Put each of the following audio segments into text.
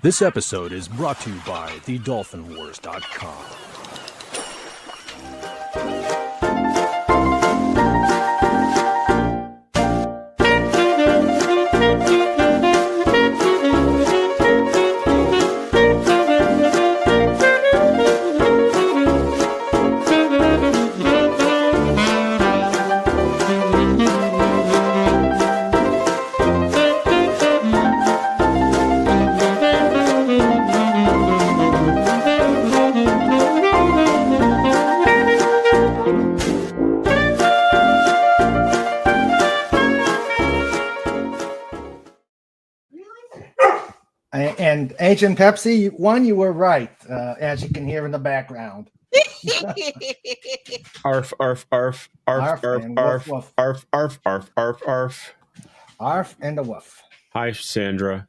This episode is brought to you by thedolphinwars.com. And Agent Pepsi, you were right, as you can hear in the background. Arf, arf, arf, arf, arf, and arf, woof, arf, arf, arf, arf, arf. Arf and a woof. Hi, Sandra.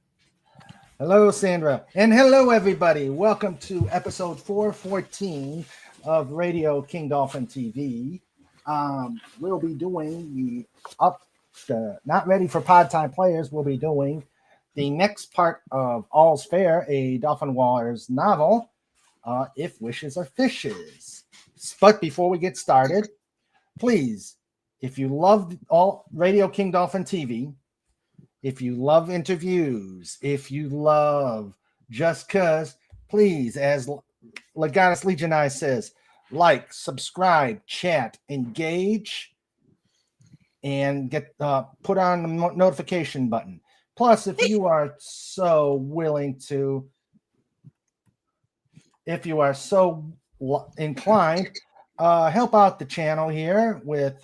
Hello, Sandra. And hello, everybody. Welcome to episode 414 of Radio King Dolphin TV. We'll be doing Not Ready for Pod Time Players. We'll be doing the next part of All's Fair, a Dolphin Wars novel, If Wishes Are Fishes. But before we get started, please, if you love all Radio King Dolphin TV, if you love interviews, if you love Just Cuz, please, as Legatus Legionise says, like, subscribe, chat, engage, and get put on the notification button. Plus, if you are so willing to, if you are so inclined, help out the channel here with,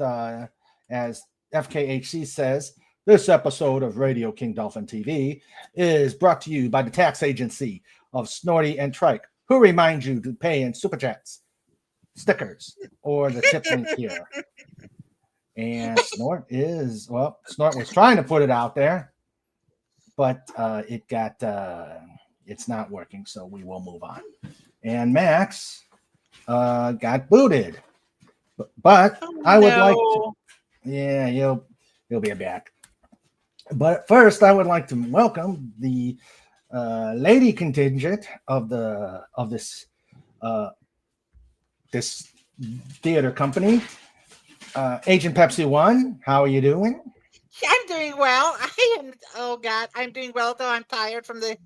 as FKHC says, this episode of Radio King Dolphin TV is brought to you by the tax agency of Snorty and Trike, who remind you to pay in super chats, stickers, or the tip link here. And Snort was trying to put it out there, but it's not working, so we will move on. And Max got booted, but I would like to, he'll be back. But first, I would like to welcome the lady contingent of this theater company. Agent Pepsi 1, how are you doing? I'm doing well. I'm doing well, though I'm tired from the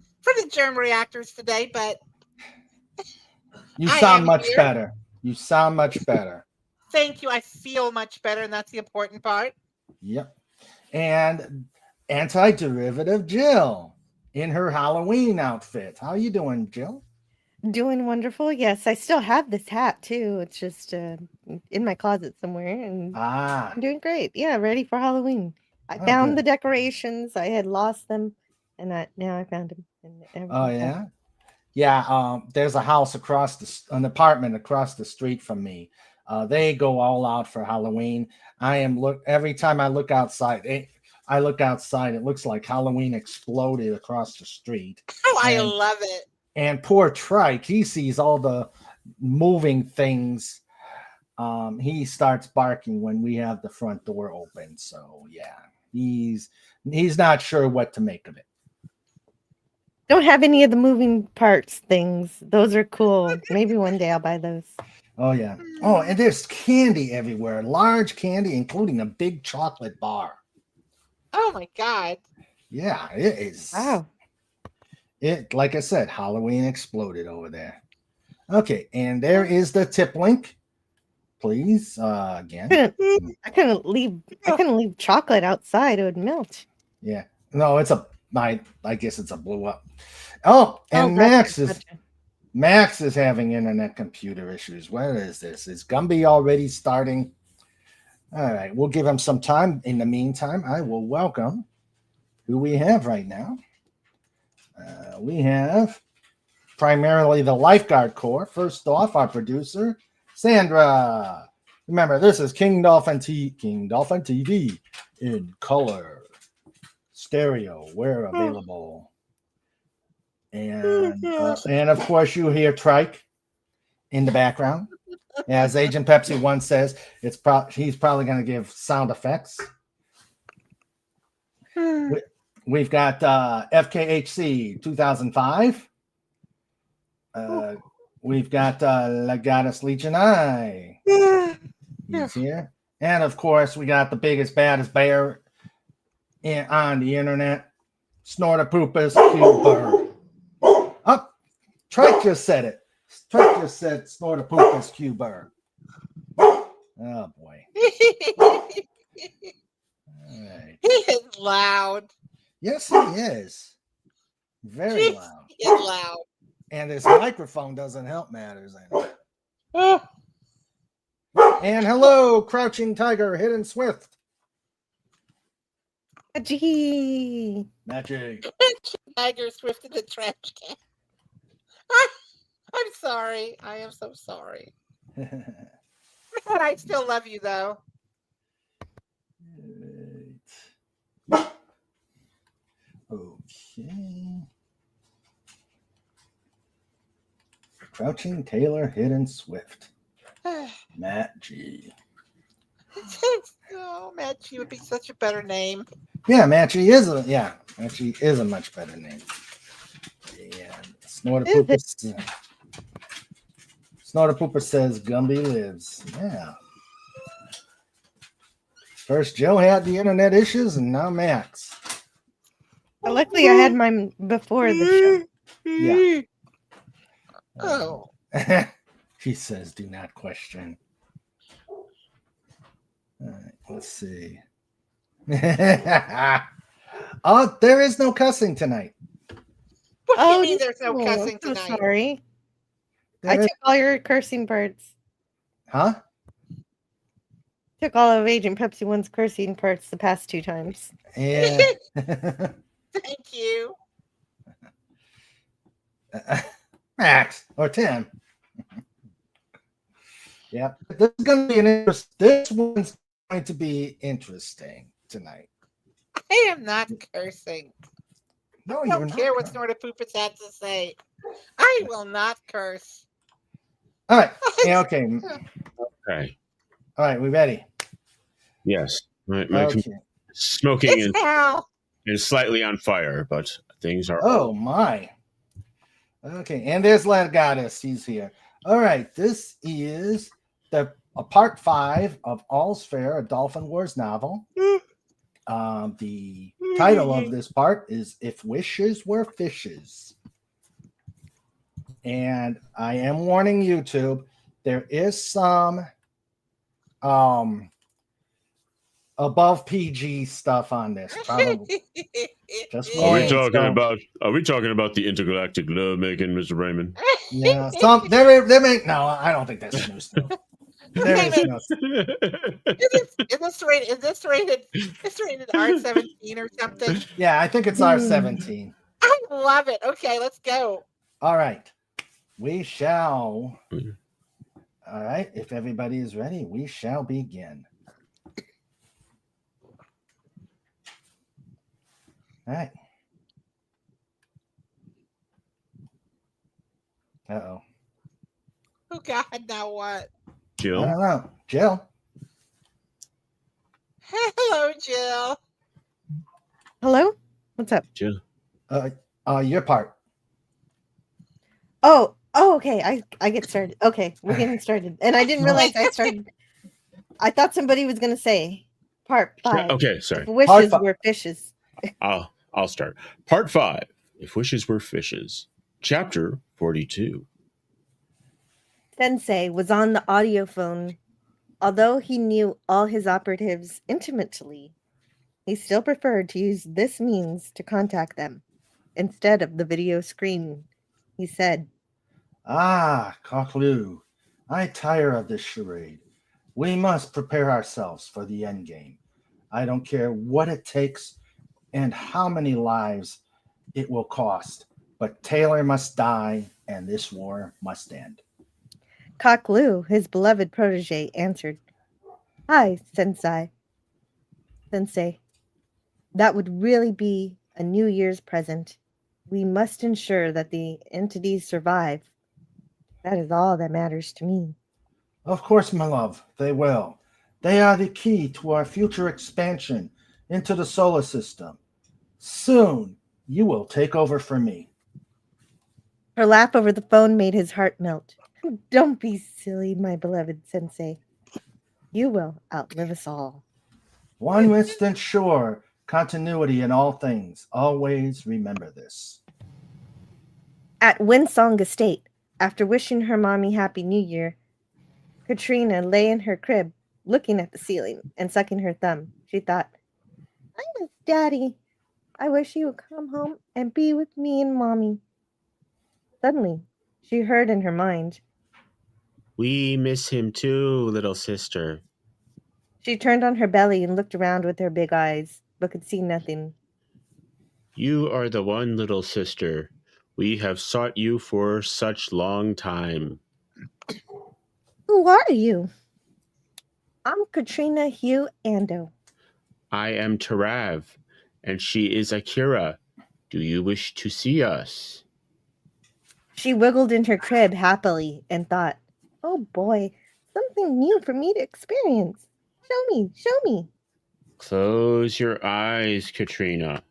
germ reactors today, but you sound much better. You sound much better. Thank you. I feel much better, and that's the important part. Yep. And anti-derivative Jill in her Halloween outfit. How are you doing, Jill? Doing wonderful. Yes, I still have this hat too. It's just in my closet somewhere, and I'm doing great. Yeah, ready for Halloween. I found the decorations. I had lost them, and now I found them. Oh yeah, yeah. There's a house an apartment across the street from me. They go all out for Halloween. Every time I look outside. It looks like Halloween exploded across the street. Oh, I love it. And poor Trike, he sees all the moving things. He starts barking when we have the front door open. So yeah, he's not sure what to make of it. Don't have any of the moving parts things. Those are cool. Maybe one day I'll buy those. Oh yeah. Oh, and there's candy everywhere. Large candy, including a big chocolate bar. Oh my God. Yeah, it is. Wow. Like I said, Halloween exploded over there. Okay, and there is the tip link. Please, again. I couldn't leave chocolate outside; it would melt. Yeah, no, I guess it's a blew up. Oh, and Max is having internet computer issues. Where is this? Is Gumby already starting? All right, we'll give him some time. In the meantime, I will welcome who we have right now. We have primarily the Lifeguard Corps. First off, our producer, Sandra. Remember, this is King Dolphin TV in color, stereo, where available. And of course, you hear Trike in the background. As Agent Pepsi 1 says, he's probably going to give sound effects. We've got FKHC 2005. We've got Legatus Legion I. He's here. And of course, we got the biggest, baddest bear on the internet, Snortopoopus Cuber. Oh, Trike just said it. Trike just said Snortopoopus Cuber. Oh boy. All right. He is loud. Yes, he is. Very loud. He is loud. And his microphone doesn't help matters. And hello, Crouching Tiger, Hidden Swift. Magic. Magic. Tiger Swift in the trash can. I'm sorry. I am so sorry. But I still love you, though. Right. Okay. Crouching Taylor, Hidden Swift. Matt G. Oh, Matt G would be such a better name. Yeah, Matt G is a much better name. And Snortopooper says Gumby lives. Yeah. First Joe had the internet issues, and now Max. Luckily, I had mine before the show. Yeah. Oh. She says, do not question. All right, let's see. Oh, there is no cussing tonight. What do you mean there's no cussing I'm tonight? so sorry. I took all your cursing parts. Huh? Took all of Agent Pepsi One's cursing parts the past 2 times. Yeah. Thank you. Max or Tim. Yeah. This is going to be this one's going to be interesting tonight. I am not cursing. No, I you're don't not. care what Snortopoopus had to say. I will not curse. All right. Yeah, okay. Okay. All right, we ready? Yes. My Okay. smoking It's Hal. is slightly on fire, but things are. Oh my. Okay, and there's Legatus. He's here. All right, this is the part 5 of All's Fair, a Dolphin Wars novel. The title of this part is If Wishes Were Fishes. And I am warning YouTube, there is some above PG stuff on this. Probably. Just Are we warning. talking about the intergalactic love making, Mr. Raymond? Yeah, some there may no, I don't think that's new stuff. There is no. Is this rated R17 or something? Yeah, I think it's R17. I love it. Okay, let's go. All right. We shall. All right. If everybody is ready, we shall begin. All right. Uh-oh. Oh, God, now what? Jill? I don't know. Jill? Hello, Jill. Hello? What's up? Jill? Your part. Oh, okay. I get started. Okay, we're getting started. And I didn't realize I started. I thought somebody was going to say part 5. Okay, sorry. If wishes were fishes. I'll start. Part 5, If Wishes Were Fishes. Chapter 42. Sensei was on the audio phone. Although he knew all his operatives intimately, he still preferred to use this means to contact them instead of the video screen. He said, Cocklu, I tire of this charade. We must prepare ourselves for the end game. I don't care what it takes and how many lives it will cost, but Taylor must die and this war must end. Cocklu, his beloved protege, answered, Hi, Sensei. Sensei, that would really be a New Year's present. We must ensure that the entities survive. That is all that matters to me. Of course, my love, they will. They are the key to our future expansion into the solar system. Soon, you will take over for me. Her laugh over the phone made his heart melt. Don't be silly, my beloved sensei. You will outlive us all. One instant sure, continuity in all things. Always remember this. At Winsong Estate, after wishing her mommy Happy New Year, Katrina lay in her crib, looking at the ceiling and sucking her thumb. She thought, I miss Daddy. I wish he would come home and be with me and Mommy. Suddenly, she heard in her mind, We miss him too, little sister. She turned on her belly and looked around with her big eyes, but could see nothing. You are the one, little sister. We have sought you for such long time. Who are you? I'm Katrina Hugh Ando. I am Tarav, and she is Akira. Do you wish to see us? She wiggled in her crib happily and thought, oh boy, something new for me to experience. Show me, show me. Close your eyes, Katrina.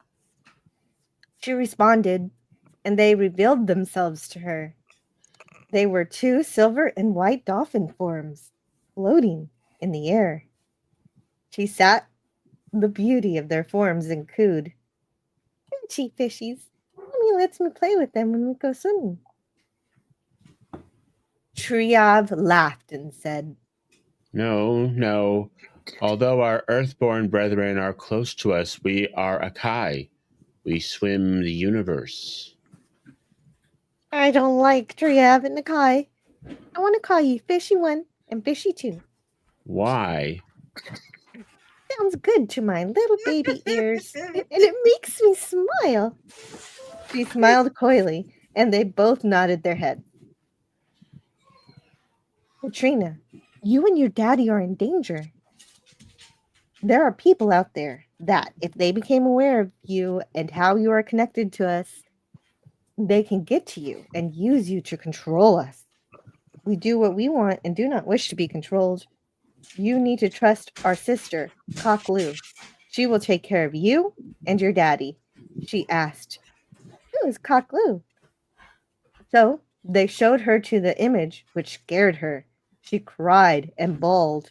She responded, and they revealed themselves to her. They were two silver and white dolphin forms, floating in the air. She sat the beauty of their forms and cooed. Pretty fishies. Mommy lets me play with them when we go swimming. Triav laughed and said, No, no. Although our earthborn brethren are close to us, we are Akai. We swim the universe. I don't like Triav and Akai. I want to call you Fishy 1 and Fishy 2. Why? Sounds good to my little baby ears, and it makes me smile. She smiled coyly, and they both nodded their heads. Katrina, you and your daddy are in danger. There are people out there that, if they became aware of you and how you are connected to us, they can get to you and use you to control us. We do what we want and do not wish to be controlled. You need to trust our sister, Cock Lou. She will take care of you and your daddy. She asked, who is Cock Lou? So they showed her to the image, which scared her. She cried and bawled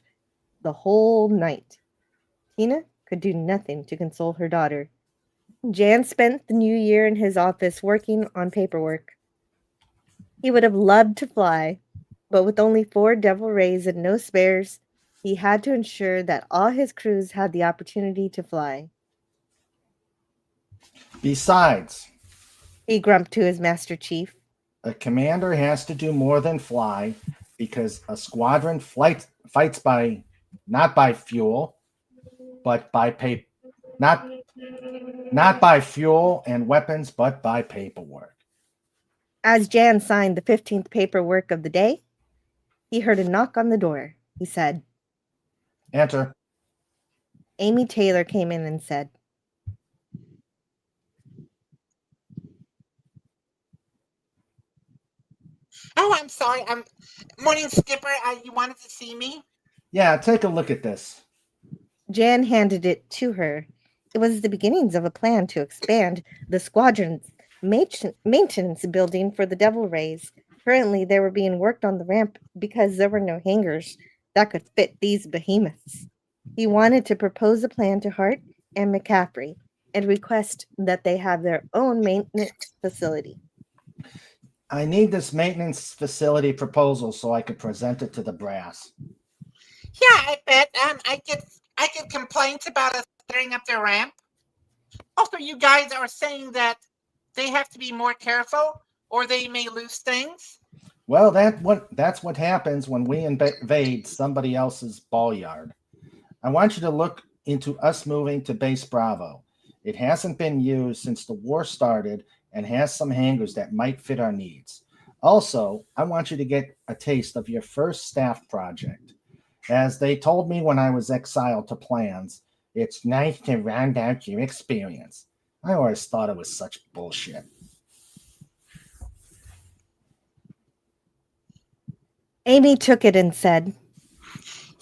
the whole night. Tina could do nothing to console her daughter. Jan spent the new year in his office working on paperwork. He would have loved to fly, but with only 4 devil rays and no spares, he had to ensure that all his crews had the opportunity to fly. Besides, he grumped to his Master Chief, a commander has to do more than fly, because a squadron fights by not by fuel, but by not by fuel and weapons, but by paperwork. As Jan signed the 15th paperwork of the day, he heard a knock on the door. He said, Enter. Amy Taylor came in and said, Oh, I'm sorry. Morning, Skipper. You wanted to see me? Yeah, take a look at this. Jan handed it to her. It was the beginnings of a plan to expand the squadron's maintenance building for the Devil Rays. Currently, they were being worked on the ramp because there were no hangars that could fit these behemoths. He wanted to propose a plan to Hart and McCaffrey and request that they have their own maintenance facility. I need this maintenance facility proposal so I could present it to the brass. Yeah, I bet. I get complaints about us tearing up their ramp. Also, you guys are saying that they have to be more careful or they may lose things. Well, that's what happens when we invade somebody else's ball yard. I want you to look into us moving to Base Bravo. It hasn't been used since the war started and has some hangars that might fit our needs. Also, I want you to get a taste of your first staff project. As they told me when I was exiled to plans, it's nice to round out your experience. I always thought it was such bullshit. Amy took it and said,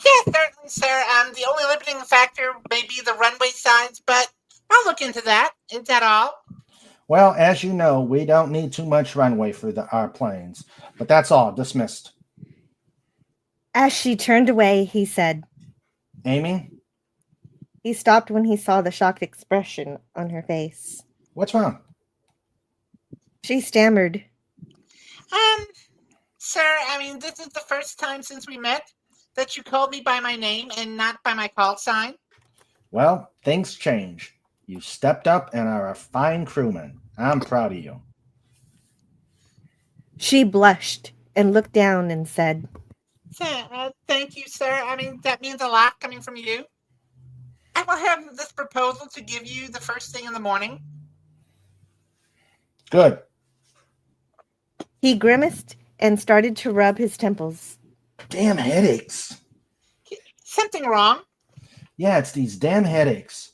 Yeah, certainly, sir. The only limiting factor may be the runway size, but I'll look into that. Is that all? Well, as you know, we don't need too much runway for our planes. But that's all. Dismissed. As she turned away, he said, Amy? He stopped when he saw the shocked expression on her face. What's wrong? She stammered. Sir, I mean, this is the first time since we met that you called me by my name and not by my call sign. Well, things change. You stepped up and are a fine crewman. I'm proud of you. She blushed and looked down and said, Thank you, sir. I mean, that means a lot coming from you. I will have this proposal to give you the first thing in the morning. Good. He grimaced and started to rub his temples. Damn headaches. Something wrong? Yeah, it's these damn headaches.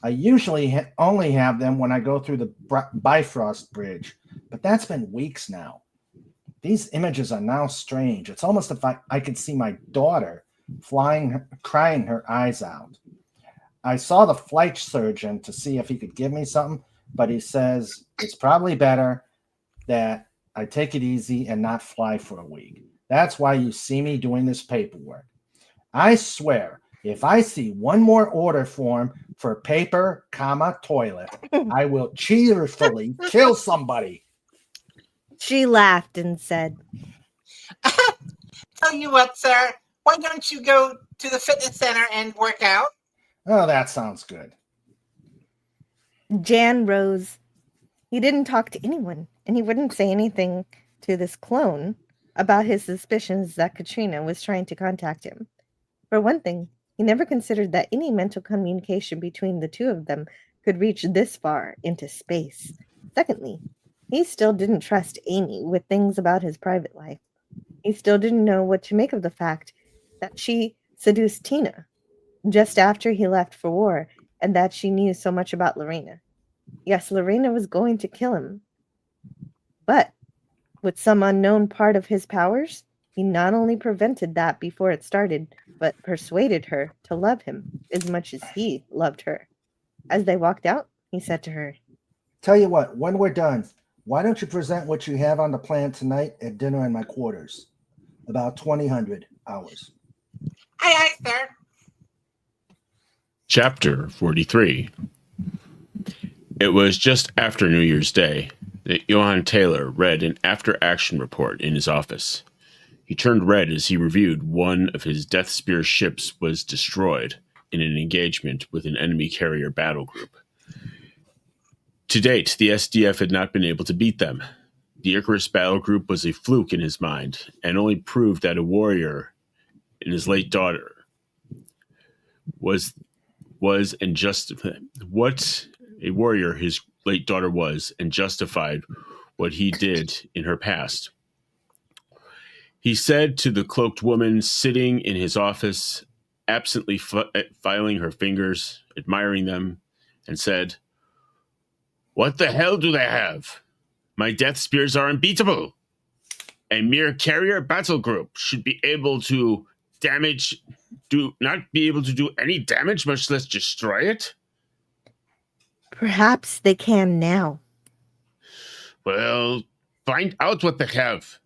I usually only have them when I go through the Bifrost Bridge, but that's been weeks now. These images are now strange. It's almost if I could see my daughter crying her eyes out. I saw the flight surgeon to see if he could give me something, but he says it's probably better that I take it easy and not fly for a week. That's why you see me doing this paperwork. I swear, if I see one more order form for paper, toilet, I will cheerfully kill somebody. She laughed and said, Tell you what, sir, why don't you go to the fitness center and work out? Oh, that sounds good. Jan rose. He didn't talk to anyone, and he wouldn't say anything to this clone about his suspicions that Katrina was trying to contact him. For one thing, he never considered that any mental communication between the two of them could reach this far into space. Secondly, he still didn't trust Amy with things about his private life. He still didn't know what to make of the fact that she seduced Tina just after he left for war, and that she knew so much about Lorena. Yes, Lorena was going to kill him. But with some unknown part of his powers, he not only prevented that before it started, but persuaded her to love him as much as he loved her. As they walked out, he said to her, Tell you what, when we're done, why don't you present what you have on the plan tonight at dinner in my quarters? About 2000 hours. Aye, sir. Chapter 43. It was just after New Year's Day that Johann Taylor read an after-action report in his office. He turned red as he reviewed one of his Death Spear ships was destroyed in an engagement with an enemy carrier battle group. To date, the SDF had not been able to beat them. The Icarus battle group was a fluke in his mind, and only proved that a warrior and his late daughter was and just what a warrior his late daughter was, and justified what he did in her past. He said to the cloaked woman sitting in his office, absently filing her fingers, admiring them, and said, "What the hell do they have? My death spears are unbeatable. A mere carrier battle group should be able to not be able to do any damage, much less destroy it." Perhaps they can now. Well, find out what they have.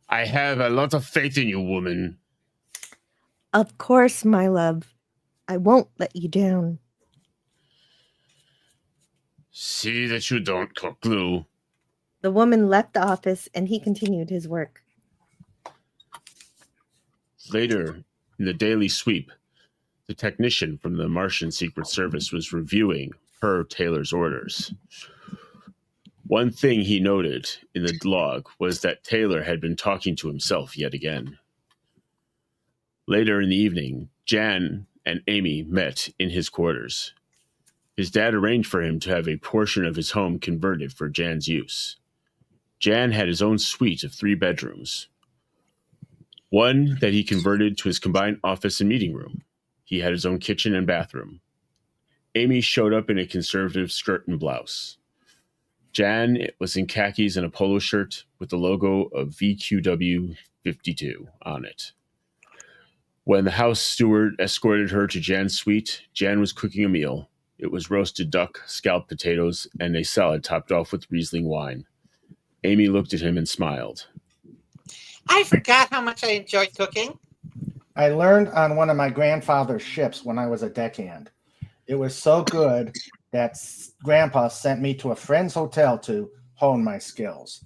I have a lot of faith in you, woman. Of course, my love. I won't let you down. See that you don't, Cockglue. The woman left the office and he continued his work. Later, in the daily sweep, the technician from the Martian Secret Service was reviewing per Taylor's orders. One thing he noted in the log was that Taylor had been talking to himself yet again. Later in the evening, Jan and Amy met in his quarters. His dad arranged for him to have a portion of his home converted for Jan's use. Jan had his own suite of 3 bedrooms. One that he converted to his combined office and meeting room. He had his own kitchen and bathroom. Amy showed up in a conservative skirt and blouse. Jan was in khakis and a polo shirt with the logo of VQW 52 on it. When the house steward escorted her to Jan's suite, Jan was cooking a meal. It was roasted duck, scalloped potatoes, and a salad topped off with Riesling wine. Amy looked at him and smiled. I forgot how much I enjoy cooking. I learned on one of my grandfather's ships when I was a deckhand. It was so good that Grandpa sent me to a friend's hotel to hone my skills.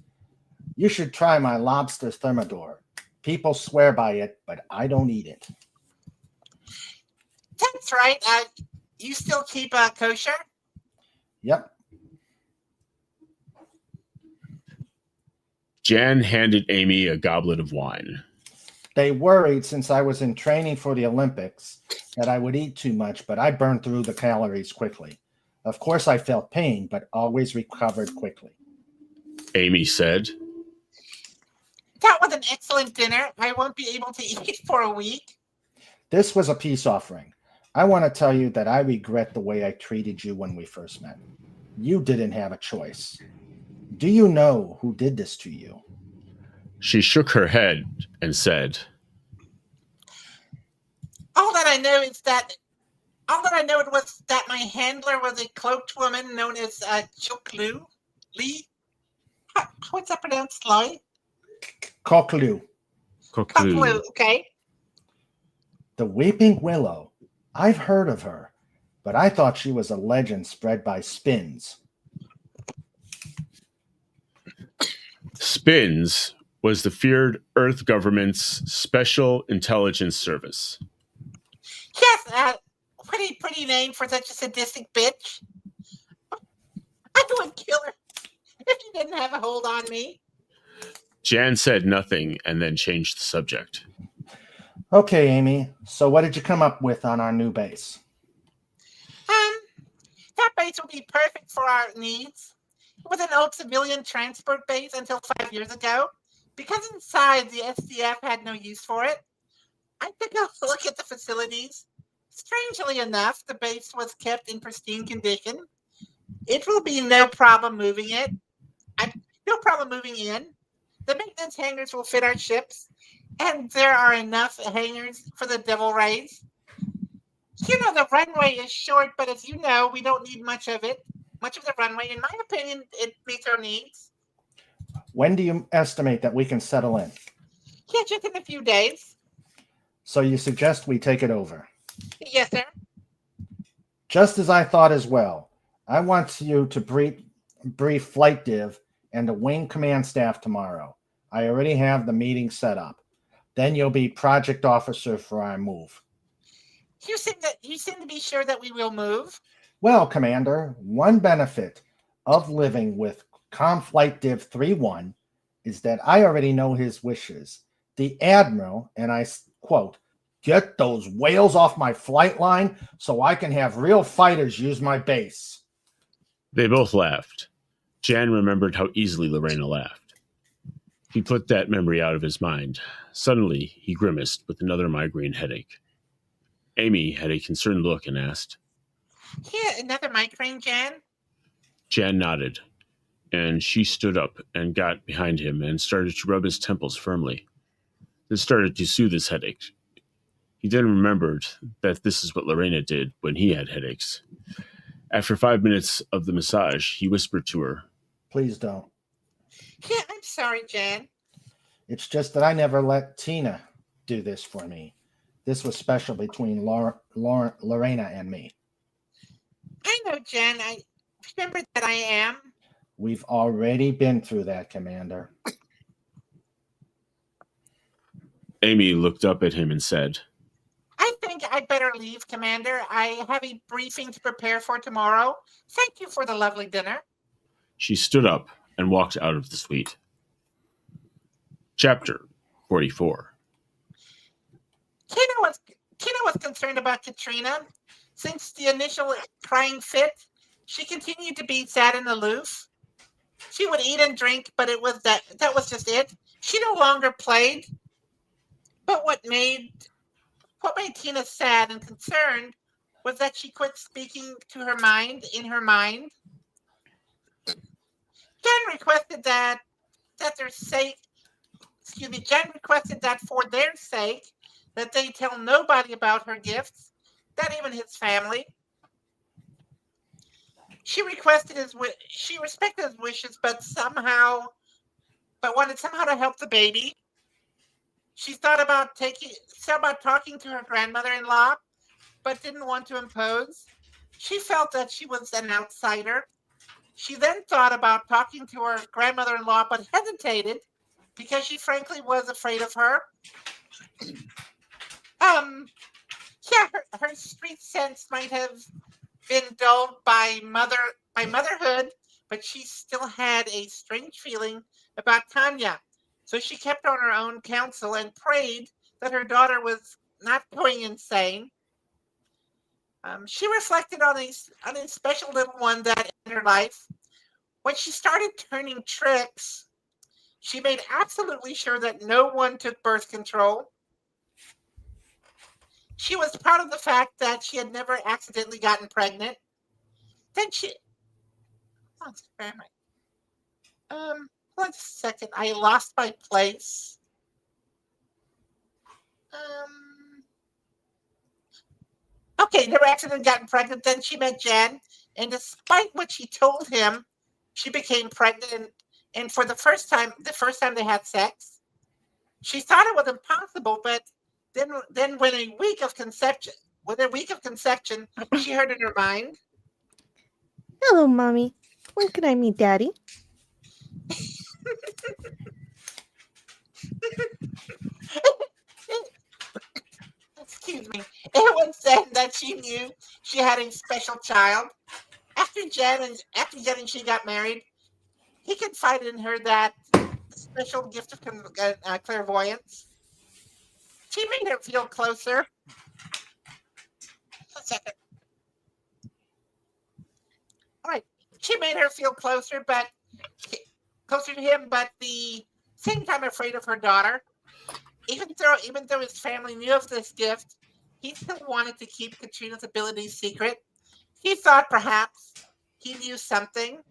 You should try my lobster thermidor. People swear by it, but I don't eat it. That's right. You still keep kosher? Yep. Jan handed Amy a goblet of wine. They worried since I was in training for the Olympics that I would eat too much, but I burned through the calories quickly. Of course, I felt pain, but always recovered quickly. Amy said. That was an excellent dinner. I won't be able to eat for a week. This was a peace offering. I want to tell you that I regret the way I treated you when we first met. You didn't have a choice. Do you know who did this to you? She shook her head and said, All that I know was that my handler was a cloaked woman known as Chuklu Lee. What's that pronounced, Lloyd? Koklu. Koklu, okay. The Weeping Willow. I've heard of her, but I thought she was a legend spread by Spins. Spins was the feared Earth government's special intelligence service. Yes, pretty name for such a sadistic bitch. I would kill her if she didn't have a hold on me. Jan said nothing and then changed the subject. Okay, Amy, so what did you come up with on our new base? That base will be perfect for our needs. It was an old civilian transport base until 5 years ago. Because inside the SDF had no use for it, I took a look at the facilities. Strangely enough, the base was kept in pristine condition. It will be no problem moving it. No problem moving in. The maintenance hangars will fit our ships, and there are enough hangars for the Devil Rays. You know, the runway is short, but as you know, we don't need much of it. Much of the runway. In my opinion, it meets our needs. When do you estimate that we can settle in? Yeah, just in a few days. So you suggest we take it over? Yes, sir. Just as I thought as well. I want you to brief Flight Div and the wing command staff tomorrow. I already have the meeting set up. Then you'll be project officer for our move. You seem to be sure that we will move. Well, Commander, one benefit of living with Flight Div 3-1 is that I already know his wishes. The Admiral, and I quote, get those whales off my flight line so I can have real fighters use my base. They both laughed. Jan remembered how easily Lorena laughed. He put that memory out of his mind. Suddenly, he grimaced with another migraine headache. Amy had a concerned look and asked, Yeah, another migraine, Jan? Jan nodded, and she stood up and got behind him and started to rub his temples firmly. This started to soothe his headache. He then remembered that this is what Lorena did when he had headaches. After 5 minutes of the massage, he whispered to her, Please don't. Yeah, I'm sorry, Jan. It's just that I never let Tina do this for me. This was special between Lorena and me. I know, Jan. I remember that I am. We've already been through that, Commander. Amy looked up at him and said, I think I'd better leave, Commander. I have a briefing to prepare for tomorrow. Thank you for the lovely dinner. She stood up and walked out of the suite. Chapter 44. Tina was concerned about Katrina. Since the initial crying fit, she continued to be sad and aloof. She would eat and drink, but that was just it. She no longer played. But what made Tina sad and concerned was that she quit speaking to her mind in her mind. Jen requested that for their sake, that they tell nobody about her gifts, not even his family. She respected his wishes, but wanted somehow to help the baby. She thought about talking to her grandmother-in-law, but didn't want to impose. She felt that she was an outsider. She then thought about talking to her grandmother-in-law, but hesitated because she frankly was afraid of her. Yeah, her street sense might have been dulled by motherhood, but she still had a strange feeling about Tanya. So she kept on her own counsel and prayed that her daughter was not going insane. She reflected on a special little one that in her life. When she started turning tricks, she made absolutely sure that no one took birth control. She was proud of the fact that she had never accidentally gotten pregnant. Then hold on a second. I lost my place. Okay, never accidentally gotten pregnant. Then she met Jan, and despite what she told him, she became pregnant. And for the first time they had sex, she thought it was impossible. But then within a week of conception, she heard in her mind, "Hello, Mommy. When can I meet Daddy?" Excuse me. It was then that she knew she had a special child. After Jen and she got married, he confided in her that special gift of clairvoyance. She made her feel closer. A second. All right. She made her feel closer to him, but the same time afraid of her daughter. Even though his family knew of this gift, he still wanted to keep Katrina's abilities secret. He thought perhaps he knew something.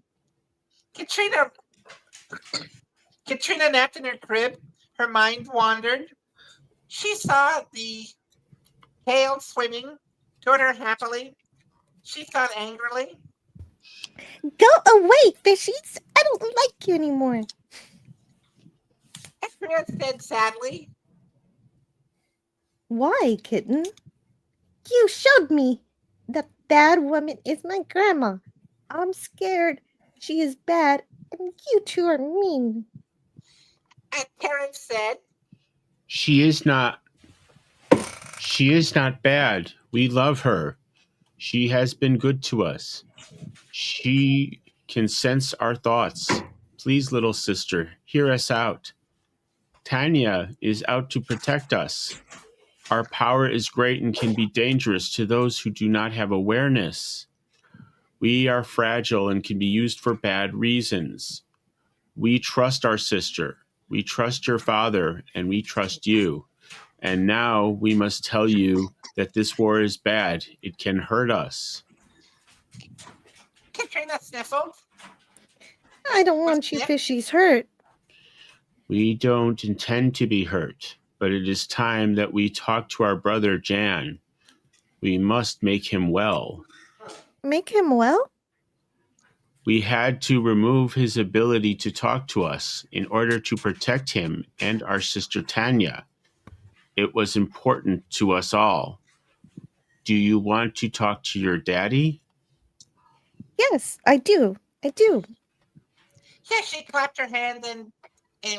Katrina napped in her crib. Her mind wandered. She saw the tail swimming toward her happily. She thought angrily, "Go away, fishies! I don't like you anymore." Katrina said sadly, "Why, kitten? You showed me the bad woman is my grandma. I'm scared. She is bad, and you two are mean." And Karen said, She is not bad. We love her. She has been good to us. She can sense our thoughts. Please, little sister, hear us out. Tanya is out to protect us. Our power is great and can be dangerous to those who do not have awareness. We are fragile and can be used for bad reasons. We trust our sister. We trust your father, and we trust you. And now we must tell you that this war is bad. It can hurt us. Katrina sniffled. "I don't want you fishies hurt." We don't intend to be hurt, but it is time that we talk to our brother Jan. We must make him well. "Make him well?" We had to remove his ability to talk to us in order to protect him and our sister Tanya. It was important to us all. Do you want to talk to your daddy? "Yes, I do. I do." Yeah, she clapped her hand, and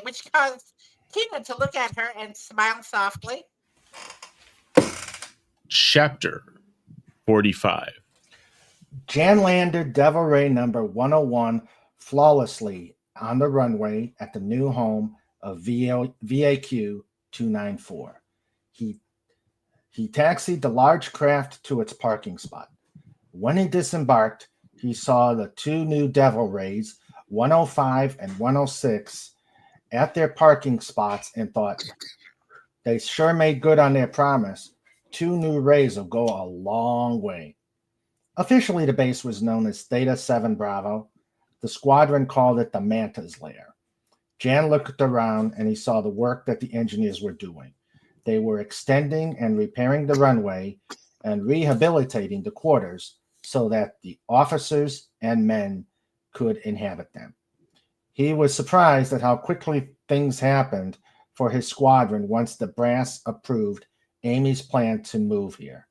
which caused Tina to look at her and smile softly. Chapter 45. Jan landed Devil Ray number 101 flawlessly on the runway at the new home of VAQ 294. He taxied the large craft to its parking spot. When he disembarked, he saw the two new Devil Rays, 105 and 106, at their parking spots and thought, they sure made good on their promise. Two new Rays will go a long way. Officially, the base was known as Theta 7 Bravo. The squadron called it the Manta's Lair. Jan looked around and he saw the work that the engineers were doing. They were extending and repairing the runway and rehabilitating the quarters so that the officers and men could inhabit them. He was surprised at how quickly things happened for his squadron once the brass approved Amy's plan to move here.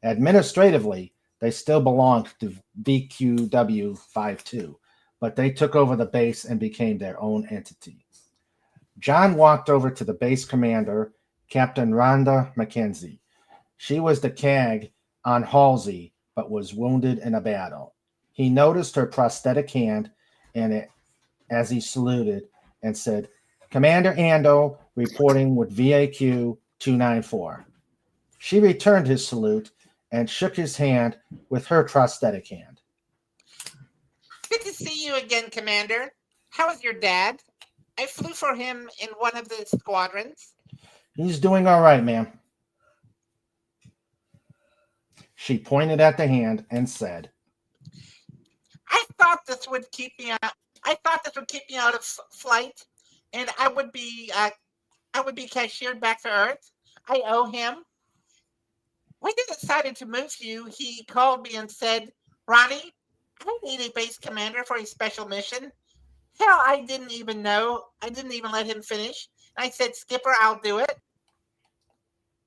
Administratively, they still belonged to VQW 52, but they took over the base and became their own entity. John walked over to the base commander, Captain Rhonda Mackenzie. She was the CAG on Halsey, but was wounded in a battle. He noticed her prosthetic hand as he saluted and said, "Commander Ando reporting with VAQ 294. She returned his salute and shook his hand with her prosthetic hand. Good to see you again, Commander. How is your dad? I flew for him in one of the squadrons. He's doing all right, ma'am. She pointed at the hand and said, I thought this would keep me out of flight, and I would be cashiered back to Earth. I owe him. When they decided to move you, he called me and said, Ronnie, I need a base commander for a special mission. Hell, I didn't even know. I didn't even let him finish. I said, Skipper, I'll do it.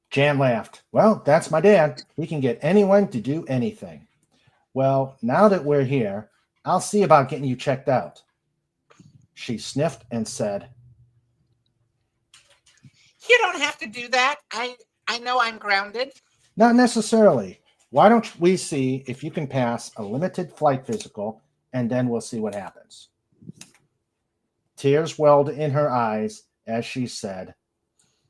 Jan laughed. Well, that's my dad. He can get anyone to do anything. Well, now that we're here, I'll see about getting you checked out. She sniffed and said, You don't have to do that. I know I'm grounded. Not necessarily. Why don't we see if you can pass a limited flight physical, and then we'll see what happens. Tears welled in her eyes as she said,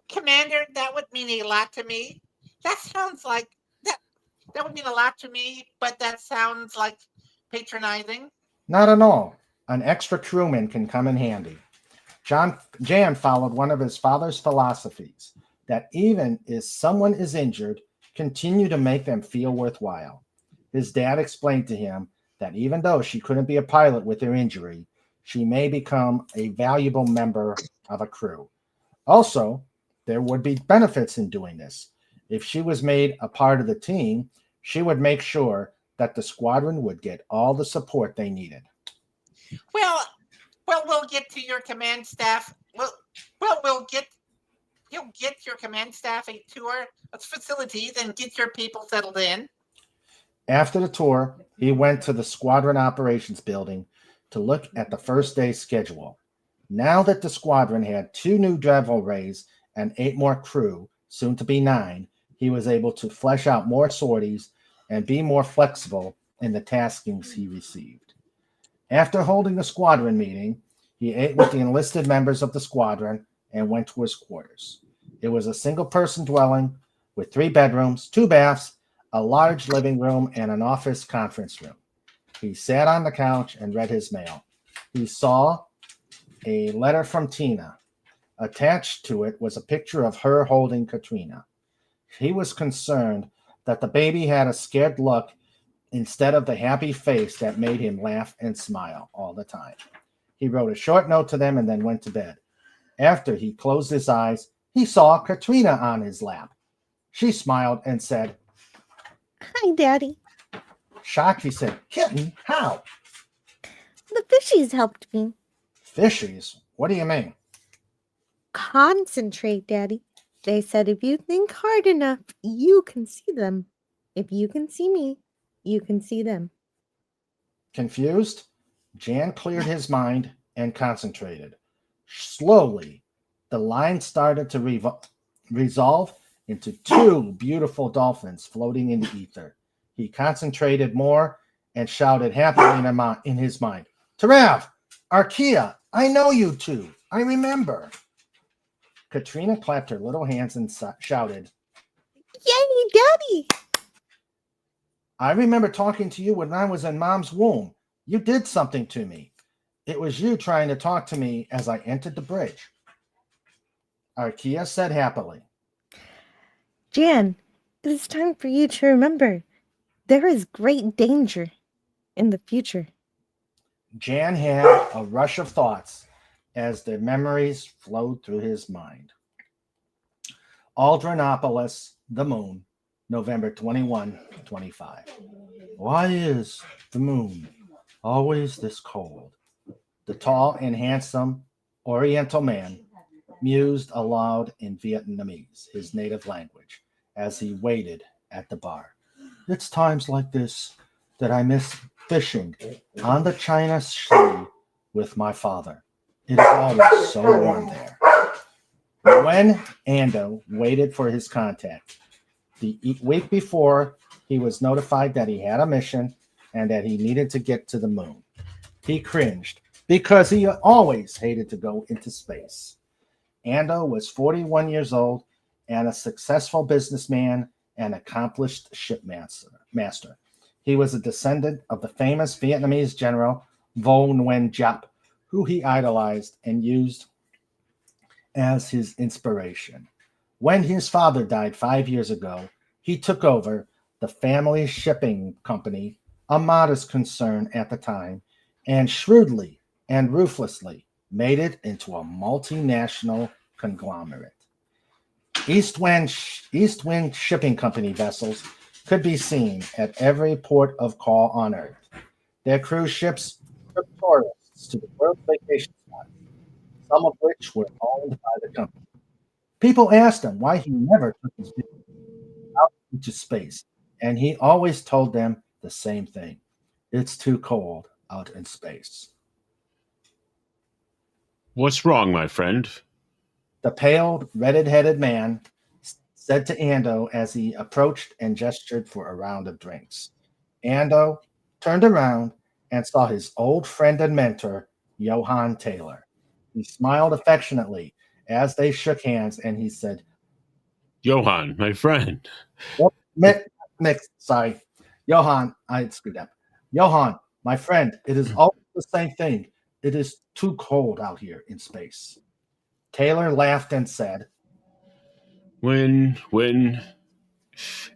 Commander, that would mean a lot to me. That sounds like that would mean a lot to me, but that sounds like patronizing. Not at all. An extra crewman can come in handy. Jan followed one of his father's philosophies, that even if someone is injured, continue to make them feel worthwhile. His dad explained to him that even though she couldn't be a pilot with her injury, she may become a valuable member of a crew. Also, there would be benefits in doing this. If she was made a part of the team, she would make sure that the squadron would get all the support they needed. Well, we'll get to your command staff. You'll get your command staff a tour of facilities and get your people settled in. After the tour, he went to the squadron operations building to look at the first day's schedule. Now that the squadron had 2 new devil rays and 8 more crew, soon to be 9, he was able to flesh out more sorties and be more flexible in the taskings he received. After holding the squadron meeting, he ate with the enlisted members of the squadron and went to his quarters. It was a single-person dwelling with 3 bedrooms, 2 baths, a large living room, and an office conference room. He sat on the couch and read his mail. He saw a letter from Tina. Attached to it was a picture of her holding Katrina. He was concerned that the baby had a scared look instead of the happy face that made him laugh and smile all the time. He wrote a short note to them and then went to bed. After he closed his eyes, he saw Katrina on his lap. She smiled and said, Hi, Daddy. Shocked, he said, Kitten, how? The fishies helped me. Fishies? What do you mean? Concentrate, Daddy. They said if you think hard enough, you can see them. If you can see me, you can see them. Confused, Jan cleared his mind and concentrated. Slowly, the line started to resolve into 2 beautiful dolphins floating in the ether. He concentrated more and shouted happily in his mind, Tarav, Archaea, I know you 2. I remember. Katrina clapped her little hands and shouted, Yay, Daddy! I remember talking to you when I was in Mom's womb. You did something to me. It was you trying to talk to me as I entered the bridge. Archaea said happily, Jan, it is time for you to remember there is great danger in the future. Jan had a rush of thoughts as the memories flowed through his mind. Aldrinopolis, the moon, November 21, 25. Why is the moon always this cold? The tall and handsome Oriental man mused aloud in Vietnamese, his native language, as he waited at the bar. It's times like this that I miss fishing on the China Sea with my father. It is always so warm there. When Ando waited for his contact, the week before, he was notified that he had a mission and that he needed to get to the moon. He cringed because he always hated to go into space. Ando was 41 years old and a successful businessman and accomplished shipmaster. He was a descendant of the famous Vietnamese general Vo Nguyen Giap, who he idolized and used as his inspiration. When his father died 5 years ago, he took over the family shipping company, a modest concern at the time, and shrewdly and ruthlessly made it into a multinational conglomerate. East Wind Shipping Company vessels could be seen at every port of call on Earth. Their cruise ships took tourists to the world's vacation spots, some of which were owned by the company. People asked him why he never took his business out into space, and he always told them the same thing. It's too cold out in space. What's wrong, my friend? The pale, red-headed man said to Ando as he approached and gestured for a round of drinks. Ando turned around and saw his old friend and mentor, Johann Taylor. He smiled affectionately as they shook hands, and he said, Johann, my friend. Sorry. Johann, I screwed up. Johann, my friend, it is always the same thing. It is too cold out here in space. Taylor laughed and said, When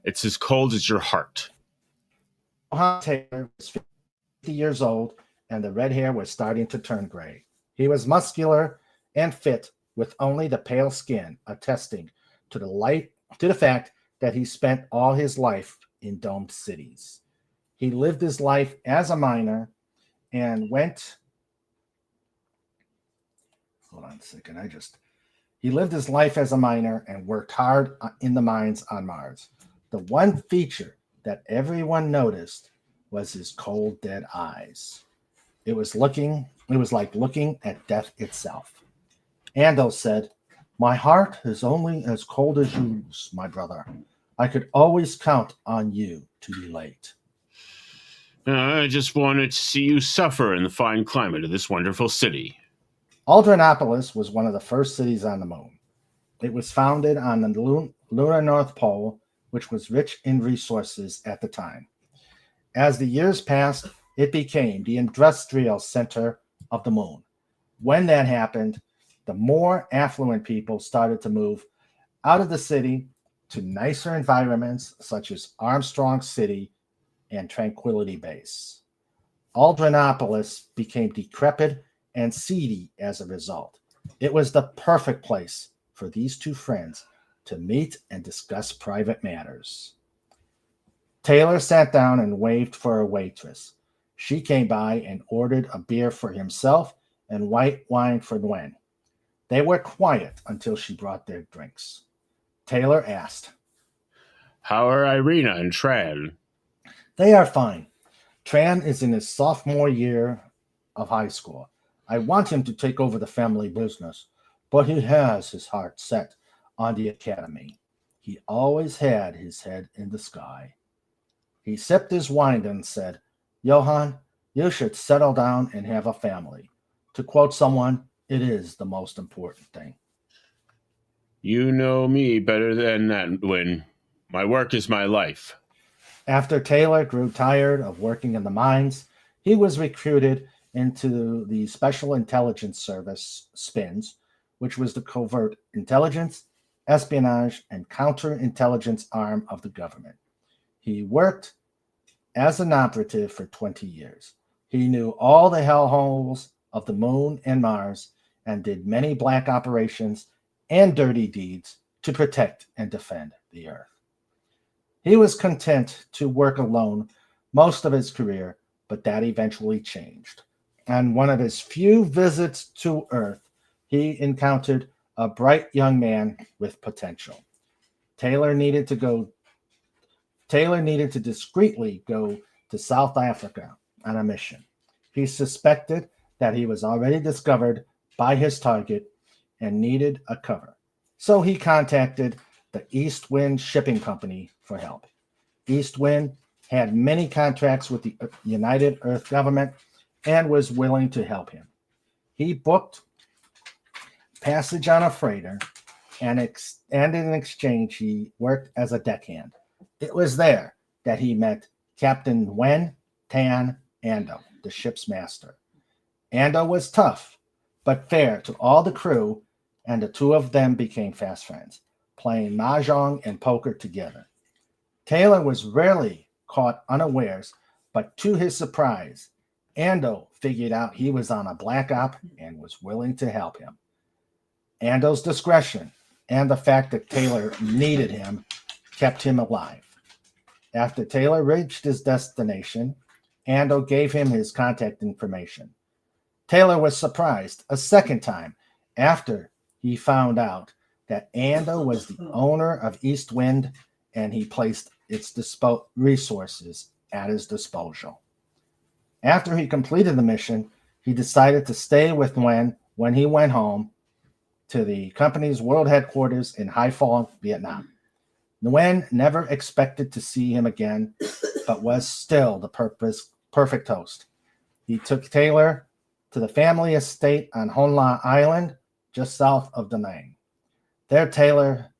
it's as cold as your heart. Johann Taylor was 50 years old, and the red hair was starting to turn gray. He was muscular and fit, with only the pale skin attesting to the fact that he spent all his life in domed cities. He lived his life as a miner and He lived his life as a miner and worked hard in the mines on Mars. The one feature that everyone noticed was his cold, dead eyes. It was like looking at death itself. Ando said, "My heart is only as cold as yours, my brother. I could always count on you to be late." I just wanted to see you suffer in the fine climate of this wonderful city. Aldrinapolis was one of the first cities on the moon. It was founded on the lunar North Pole, which was rich in resources at the time. As the years passed, it became the industrial center of the moon. When that happened, the more affluent people started to move out of the city to nicer environments such as Armstrong City and Tranquility Base. Aldrinapolis became decrepit and seedy as a result. It was the perfect place for these two friends to meet and discuss private matters. Taylor sat down and waved for a waitress. She came by and ordered a beer for himself and white wine for Nguyen. They were quiet until she brought their drinks. Taylor asked, "How are Irina and Tran?" "They are fine. Tran is in his sophomore year of high school. I want him to take over the family business, but he has his heart set on the academy. He always had his head in the sky." He sipped his wine and said, "Johann, you should settle down and have a family. To quote someone, it is the most important thing." You know me better than that, Nguyen. My work is my life. After Taylor grew tired of working in the mines, he was recruited into the Special Intelligence Service, SPINS, which was the covert intelligence, espionage, and counterintelligence arm of the government. He worked as an operative for 20 years. He knew all the hellholes of the moon and Mars and did many black operations and dirty deeds to protect and defend the Earth. He was content to work alone most of his career, but that eventually changed. On one of his few visits to Earth, he encountered a bright young man with potential. Taylor needed to discreetly go to South Africa on a mission. He suspected that he was already discovered by his target and needed a cover. So he contacted the East Wind Shipping Company for help. East Wind had many contracts with the United Earth government and was willing to help him. He booked passage on a freighter, and in exchange, he worked as a deckhand. It was there that he met Captain Nguyen Tan Ando, the ship's master. Ando was tough, but fair to all the crew, and the two of them became fast friends, playing mahjong and poker together. Taylor was rarely caught unawares, but to his surprise, Ando figured out he was on a black op and was willing to help him. Ando's discretion and the fact that Taylor needed him kept him alive. After Taylor reached his destination, Ando gave him his contact information. Taylor was surprised a second time after he found out that Ando was the owner of East Wind, and he placed its resources at his disposal. After he completed the mission, he decided to stay with Nguyen when he went home to the company's world headquarters in Haiphong, Vietnam. Nguyen never expected to see him again, but was still the perfect host. He took Taylor to the family estate on Hon La Island, just south of Da Nang. There, Taylor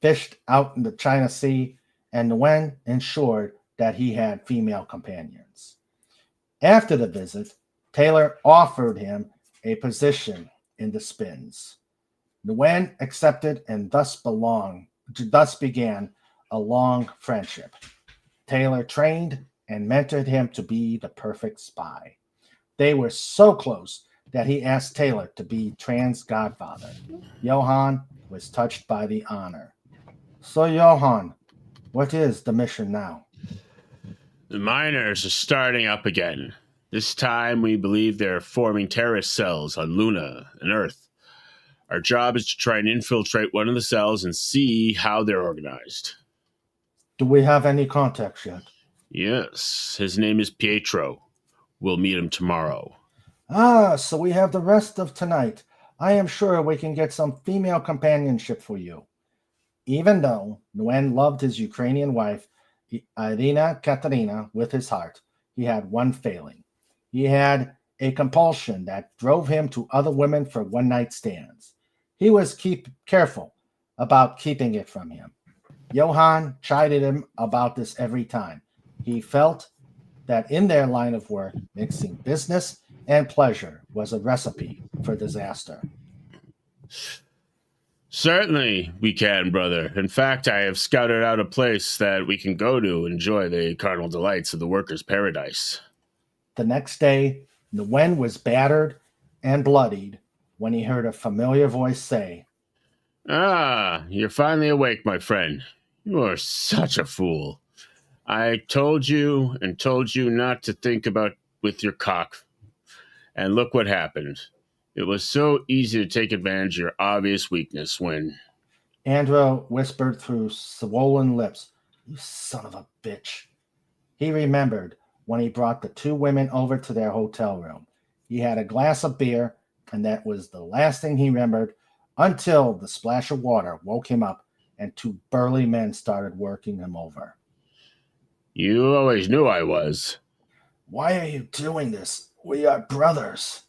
fished out in the China Sea, and Nguyen ensured that he had female companions. After the visit, Taylor offered him a position in the spins. Nguyen accepted, and thus began a long friendship. Taylor trained and mentored him to be the perfect spy. They were so close that he asked Taylor to be Tran's godfather. Johan was touched by the honor. So, Johan, what is the mission now? The miners are starting up again. This time we believe they're forming terrorist cells on Luna and Earth. Our job is to try and infiltrate one of the cells and see how they're organized. Do we have any contacts yet? Yes, his name is Pietro. We'll meet him tomorrow. So we have the rest of tonight. I am sure we can get some female companionship for you. Even though Nguyen loved his Ukrainian wife, Irina Katerina, with his heart, he had one failing. He had a compulsion that drove him to other women for one-night stands. He was careful about keeping it from him. Johan chided him about this every time. He felt that in their line of work, mixing business and pleasure was a recipe for disaster. Certainly we can, brother. In fact, I have scouted out a place that we can go to enjoy the carnal delights of the workers' paradise. The next day, Nguyen was battered and bloodied when he heard a familiar voice say, "Ah, you're finally awake, my friend. You are such a fool. I told you not to think about with your cock. And look what happened. It was so easy to take advantage of your obvious weakness when..." Andrew whispered through swollen lips, "You son of a bitch." He remembered when he brought the two women over to their hotel room. He had a glass of beer, and that was the last thing he remembered until the splash of water woke him up and two burly men started working him over. You always knew I was. Why are you doing this? We are brothers.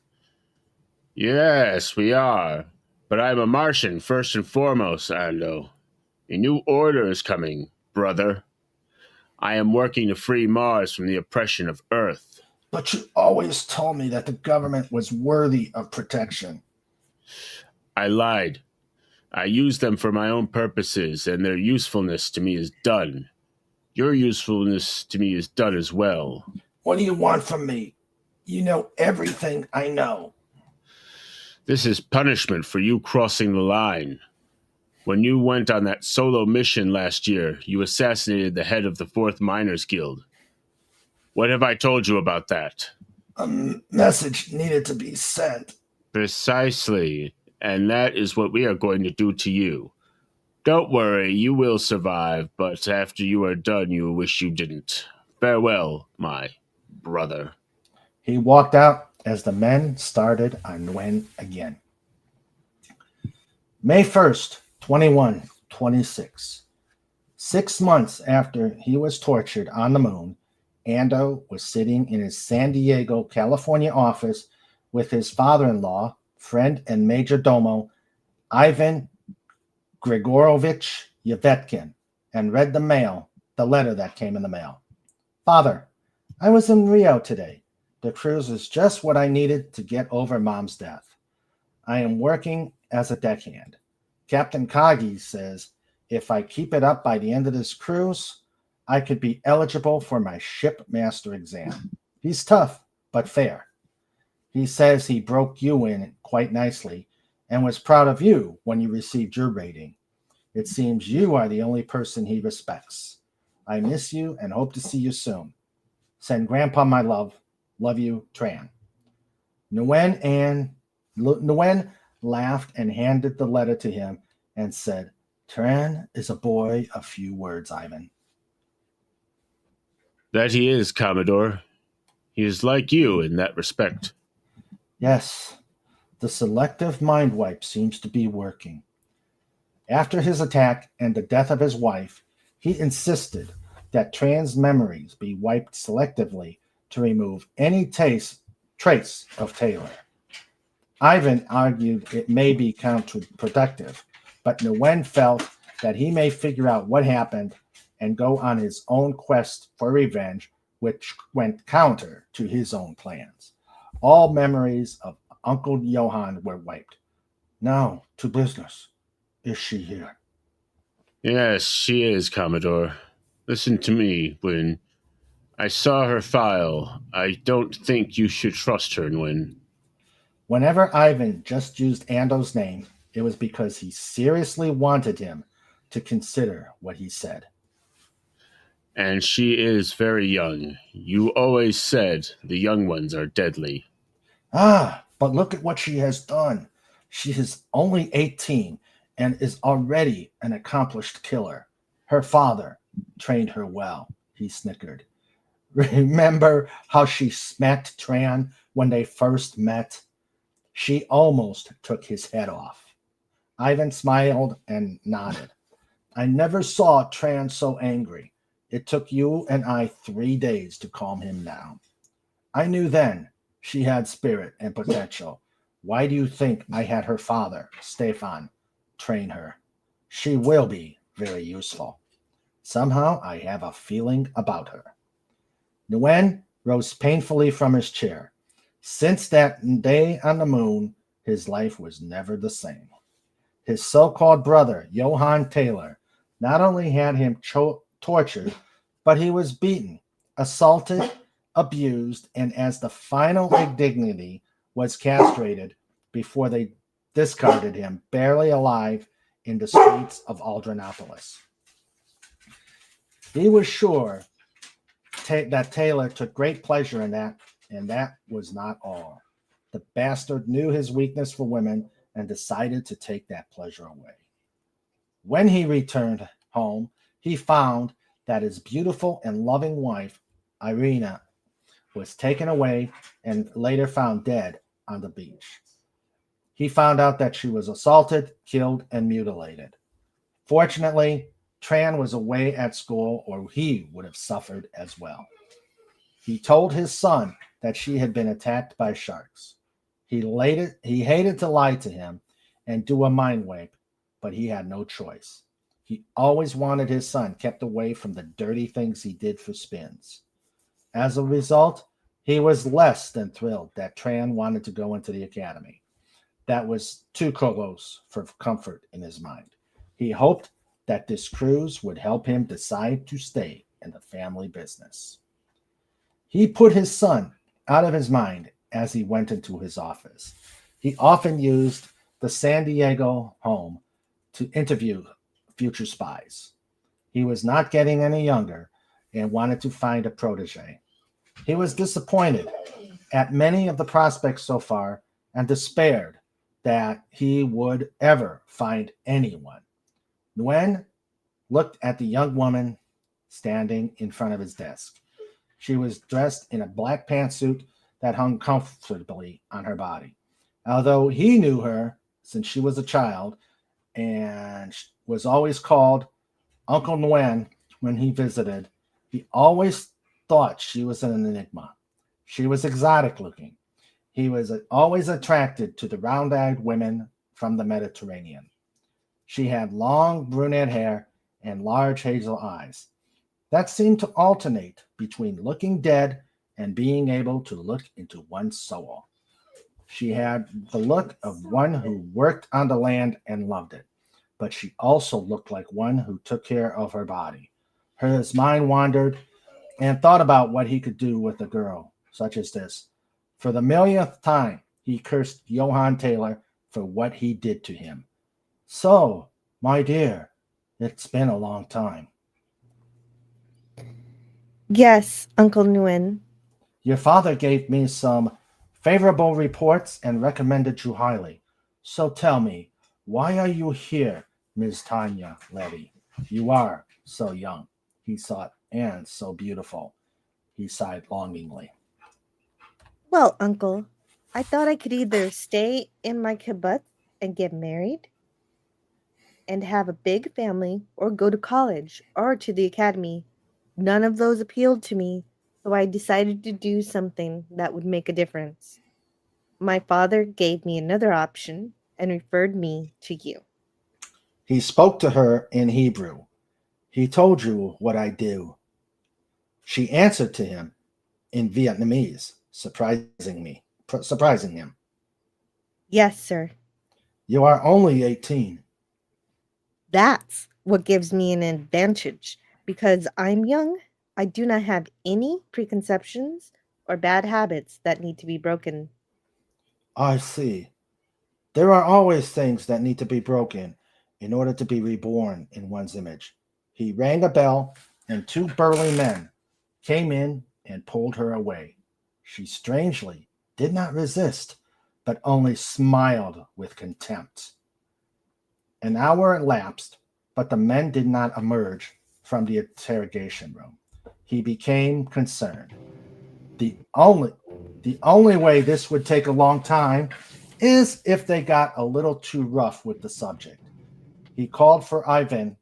Yes, we are. But I'm a Martian first and foremost, Ando. A new order is coming, brother. I am working to free Mars from the oppression of Earth. But you always told me that the government was worthy of protection. I lied. I used them for my own purposes, and their usefulness to me is done. Your usefulness to me is done as well. What do you want from me? You know everything I know. This is punishment for you crossing the line. When you went on that solo mission last year, you assassinated the head of the 4th Miners Guild. What have I told you about that? A message needed to be sent. Precisely, and that is what we are going to do to you. Don't worry, you will survive, but after you are done, you will wish you didn't. Farewell, my brother. He walked out as the men started on Nguyen again. May 1st, 2126. 6 months after he was tortured on the moon, Ando was sitting in his San Diego, California office with his father-in-law, friend, and major domo, Ivan Grigorovich Yvetkin, and read the letter that came in the mail. Father, I was in Rio today. The cruise is just what I needed to get over Mom's death. I am working as a deckhand. Captain Kagi says if I keep it up by the end of this cruise, I could be eligible for my shipmaster exam. He's tough, but fair. He says he broke you in quite nicely and was proud of you when you received your rating. It seems you are the only person he respects. I miss you and hope to see you soon. Send Grandpa my love. Love you, Tran. Nguyen laughed and handed the letter to him and said, Tran is a boy of few words, Ivan. That he is, Commodore. He is like you in that respect. Yes, the selective mind wipe seems to be working. After his attack and the death of his wife, he insisted that Tran's memories be wiped selectively to remove any trace of Taylor. Ivan argued it may be counterproductive, but Nguyen felt that he may figure out what happened and go on his own quest for revenge, which went counter to his own plans. All memories of Uncle Johann were wiped. Now to business. Is she here? Yes, she is, Commodore. Listen to me, Nguyen. I saw her file. I don't think you should trust her, Nguyen. Whenever Ivan just used Ando's name, it was because he seriously wanted him to consider what he said. And she is very young. You always said the young ones are deadly. But look at what she has done. She is only 18 and is already an accomplished killer. Her father trained her well, he snickered. Remember how she smacked Tran when they first met? She almost took his head off. Ivan smiled and nodded. I never saw Tran so angry. It took you and I 3 days to calm him down. I knew then she had spirit and potential. Why do you think I had her father, Stefan, train her? She will be very useful. Somehow I have a feeling about her. Nguyen rose painfully from his chair. Since that day on the moon, his life was never the same. His so-called brother, Johann Taylor, not only had him tortured, but he was beaten, assaulted, abused, and as the final indignity was castrated before they discarded him, barely alive, in the streets of Aldrinopolis. He was sure that Taylor took great pleasure in that, and that was not all. The bastard knew his weakness for women and decided to take that pleasure away. When he returned home, he found that his beautiful and loving wife, Irina, was taken away and later found dead on the beach. He found out that she was assaulted, killed, and mutilated. Fortunately, Tran was away at school, or he would have suffered as well. He told his son that she had been attacked by sharks. He hated to lie to him and do a mind wipe, but he had no choice. He always wanted his son kept away from the dirty things he did for spins. As a result, he was less than thrilled that Tran wanted to go into the academy. That was too close for comfort in his mind. He hoped that this cruise would help him decide to stay in the family business. He put his son out of his mind as he went into his office. He often used the San Diego home to interview future spies. He was not getting any younger and wanted to find a protege. He was disappointed at many of the prospects so far and despaired that he would ever find anyone. Nguyen looked at the young woman standing in front of his desk. She was dressed in a black pantsuit that hung comfortably on her body. Although he knew her since she was a child and was always called Uncle Nguyen when he visited, he always thought she was an enigma. She was exotic looking. He was always attracted to the round-eyed women from the Mediterranean. She had long brunette hair and large hazel eyes that seemed to alternate between looking dead and being able to look into one's soul. She had the look of one who worked on the land and loved it, but she also looked like one who took care of her body. His mind wandered and thought about what he could do with a girl such as this. For the millionth time, he cursed Johann Taylor for what he did to him. So, my dear, it's been a long time. Yes, Uncle Nguyen. Your father gave me some favorable reports and recommended you highly. So tell me, why are you here, Ms. Tanya Levy? You are so young, he thought, and so beautiful. He sighed longingly. Well, Uncle, I thought I could either stay in my kibbutz and get married and have a big family, or go to college or to the academy. None of those appealed to me, so I decided to do something that would make a difference. My father gave me another option and referred me to you. He spoke to her in Hebrew. He told you what I do. She answered to him in Vietnamese, surprising him. Yes, sir. You are only 18. That's what gives me an advantage. Because I'm young, I do not have any preconceptions or bad habits that need to be broken. I see. There are always things that need to be broken in order to be reborn in one's image. He rang a bell, and two burly men came in and pulled her away. She strangely did not resist, but only smiled with contempt. An hour elapsed, but the men did not emerge from the interrogation room. He became concerned. The only way this would take a long time is if they got a little too rough with the subject. He called for Ivan,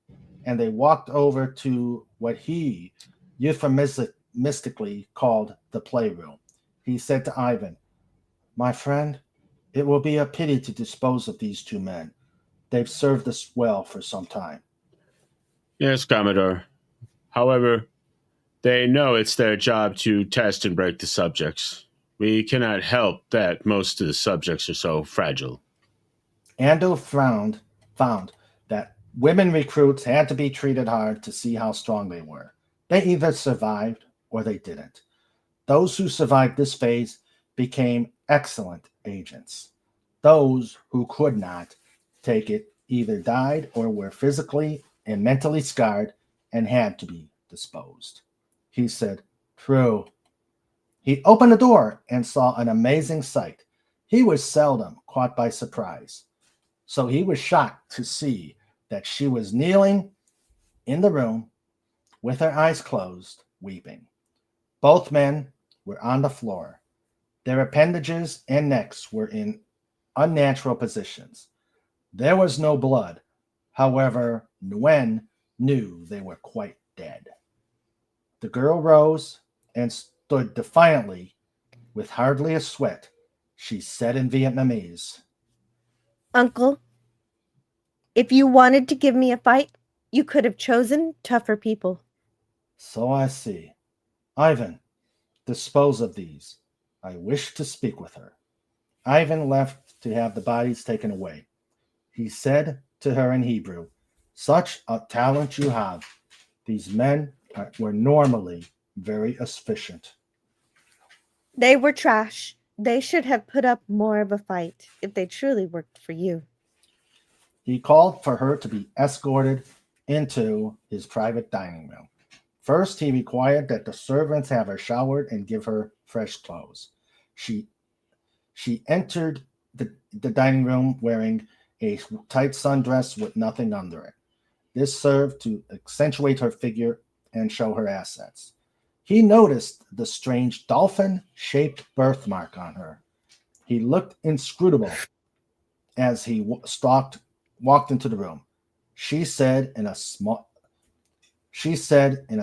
and they walked over to what he euphemistically called the playroom. He said to Ivan, "My friend, it will be a pity to dispose of these two men. They've served us well for some time." Yes, Commodore. However, they know it's their job to test and break the subjects. We cannot help that most of the subjects are so fragile. Ando found that women recruits had to be treated hard to see how strong they were. They either survived or they didn't. Those who survived this phase became excellent agents. Those who could not take it either died or were physically and mentally scarred and had to be disposed. He said, "True." He opened the door and saw an amazing sight. He was seldom caught by surprise, so he was shocked to see that she was kneeling in the room with her eyes closed, weeping. Both men were on the floor. Their appendages and necks were in unnatural positions. There was no blood. However, Nguyen knew they were quite dead. The girl rose and stood defiantly with hardly a sweat. She said in Vietnamese, Uncle, if you wanted to give me a fight, you could have chosen tougher people. "So I see. Ivan, dispose of these. I wish to speak with her." Ivan left to have the bodies taken away. He said to her in Hebrew, "Such a talent you have. These men were normally very efficient." They were trash. They should have put up more of a fight if they truly worked for you. He called for her to be escorted into his private dining room. First, he required that the servants have her showered and give her fresh clothes. She entered the dining room wearing a tight sundress with nothing under it. This served to accentuate her figure and show her assets. He noticed the strange dolphin-shaped birthmark on her. He looked inscrutable as he walked into the room. She said in a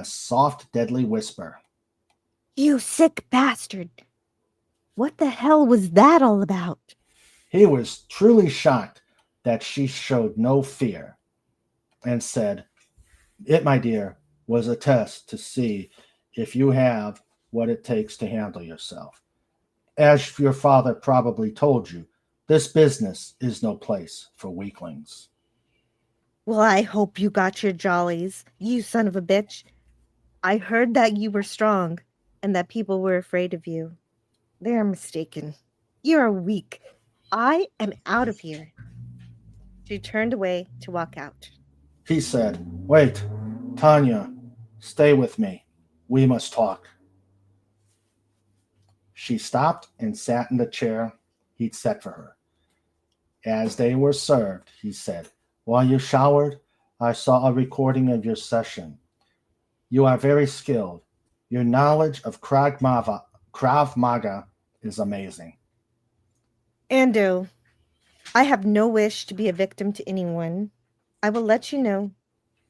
soft, deadly whisper, "You sick bastard! What the hell was that all about?" He was truly shocked that she showed no fear and said, "It, my dear, was a test to see if you have what it takes to handle yourself. As your father probably told you, this business is no place for weaklings." "Well, I hope you got your jollies, you son of a bitch. I heard that you were strong and that people were afraid of you. They're mistaken. You're weak. I am out of here." She turned away to walk out. He said, "Wait, Tanya, stay with me. We must talk." She stopped and sat in the chair he'd set for her. As they were served, he said, "While you showered, I saw a recording of your session. You are very skilled. Your knowledge of Krav Maga is amazing." Ando, I have no wish to be a victim to anyone. I will let you know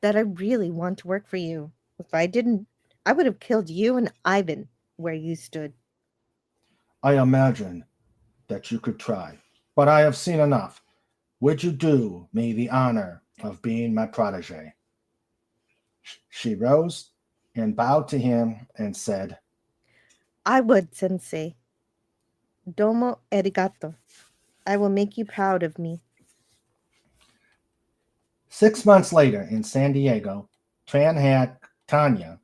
that I really want to work for you. If I didn't, I would have killed you and Ivan where you stood. "I imagine that you could try, but I have seen enough. Would you do me the honor of being my protege?" She rose and bowed to him and said, "I would, Sensei. Domo arigato. I will make you proud of me." 6 months later in San Diego, Tran had Tanya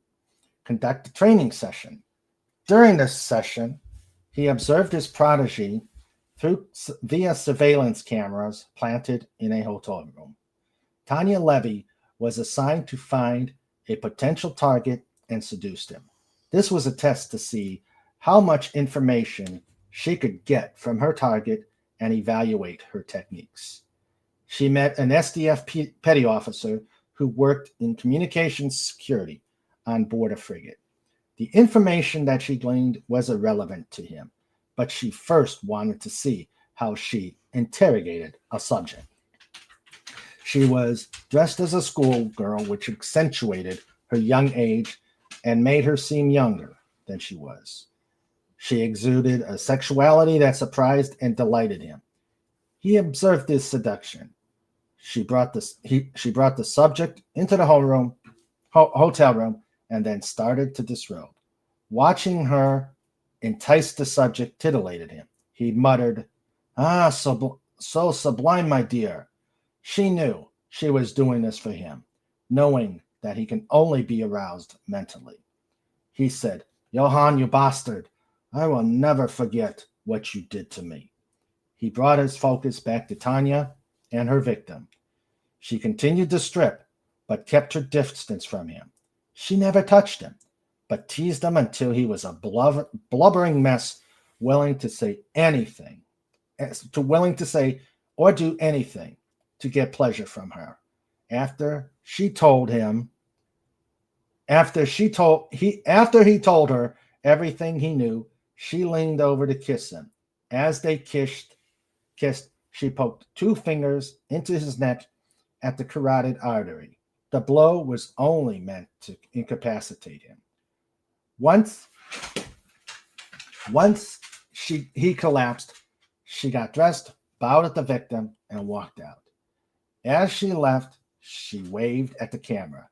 conduct a training session. During this session, he observed his protege via surveillance cameras planted in a hotel room. Tanya Levy was assigned to find a potential target and seduced him. This was a test to see how much information she could get from her target and evaluate her techniques. She met an SDF petty officer who worked in communications security on board a frigate. The information that she gleaned was irrelevant to him, but she first wanted to see how she interrogated a subject. She was dressed as a schoolgirl, which accentuated her young age and made her seem younger than she was. She exuded a sexuality that surprised and delighted him. He observed this seduction. She brought the subject into the hotel room and then started to disrobe. Watching her entice the subject titillated him. He muttered, "Ah, so sublime, my dear." She knew she was doing this for him, knowing that he can only be aroused mentally. He said, "Johann, you bastard, I will never forget what you did to me." He brought his focus back to Tanya and her victim. She continued to strip, but kept her distance from him. She never touched him, but teased him until he was a blubbering mess, willing to say or do anything to get pleasure from her. After he told her everything he knew, she leaned over to kiss him. As they kissed, she poked 2 fingers into his neck at the carotid artery. The blow was only meant to incapacitate him. Once he collapsed, she got dressed, bowed at the victim, and walked out. As she left, she waved at the camera.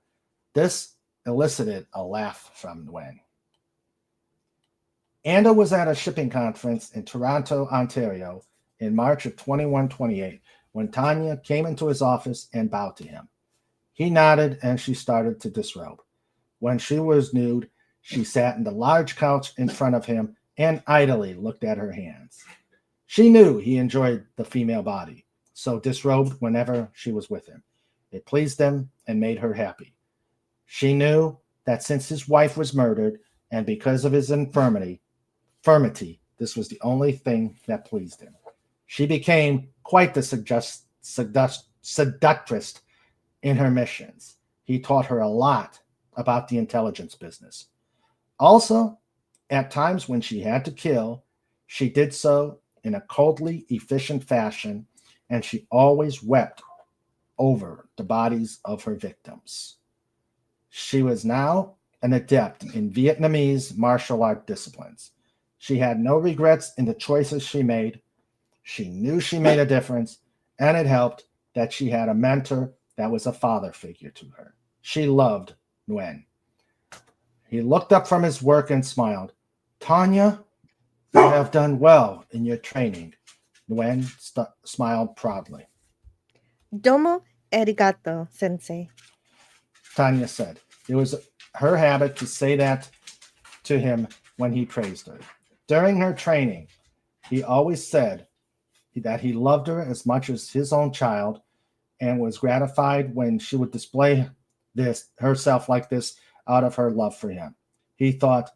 This elicited a laugh from Gwen. Ando was at a shipping conference in Toronto, Ontario, in March of 2128, when Tanya came into his office and bowed to him. He nodded, and she started to disrobe. When she was nude, she sat in the large couch in front of him and idly looked at her hands. She knew he enjoyed the female body, so disrobed whenever she was with him. It pleased him and made her happy. She knew that since his wife was murdered, and because of his infirmity, this was the only thing that pleased him. She became quite the seductress in her missions. He taught her a lot about the intelligence business. Also, at times when she had to kill, she did so in a coldly efficient fashion, and she always wept over the bodies of her victims. She was now an adept in Vietnamese martial art disciplines. She had no regrets in the choices she made. She knew she made a difference, and it helped that she had a mentor that was a father figure to her. She loved Nguyen. He looked up from his work and smiled. Tanya, you have done well in your training. Nguyen smiled proudly. Domo arigato, sensei. Tanya said. It was her habit to say that to him when he praised her. During her training, he always said that he loved her as much as his own child and was gratified when she would display herself like this out of her love for him. He thought,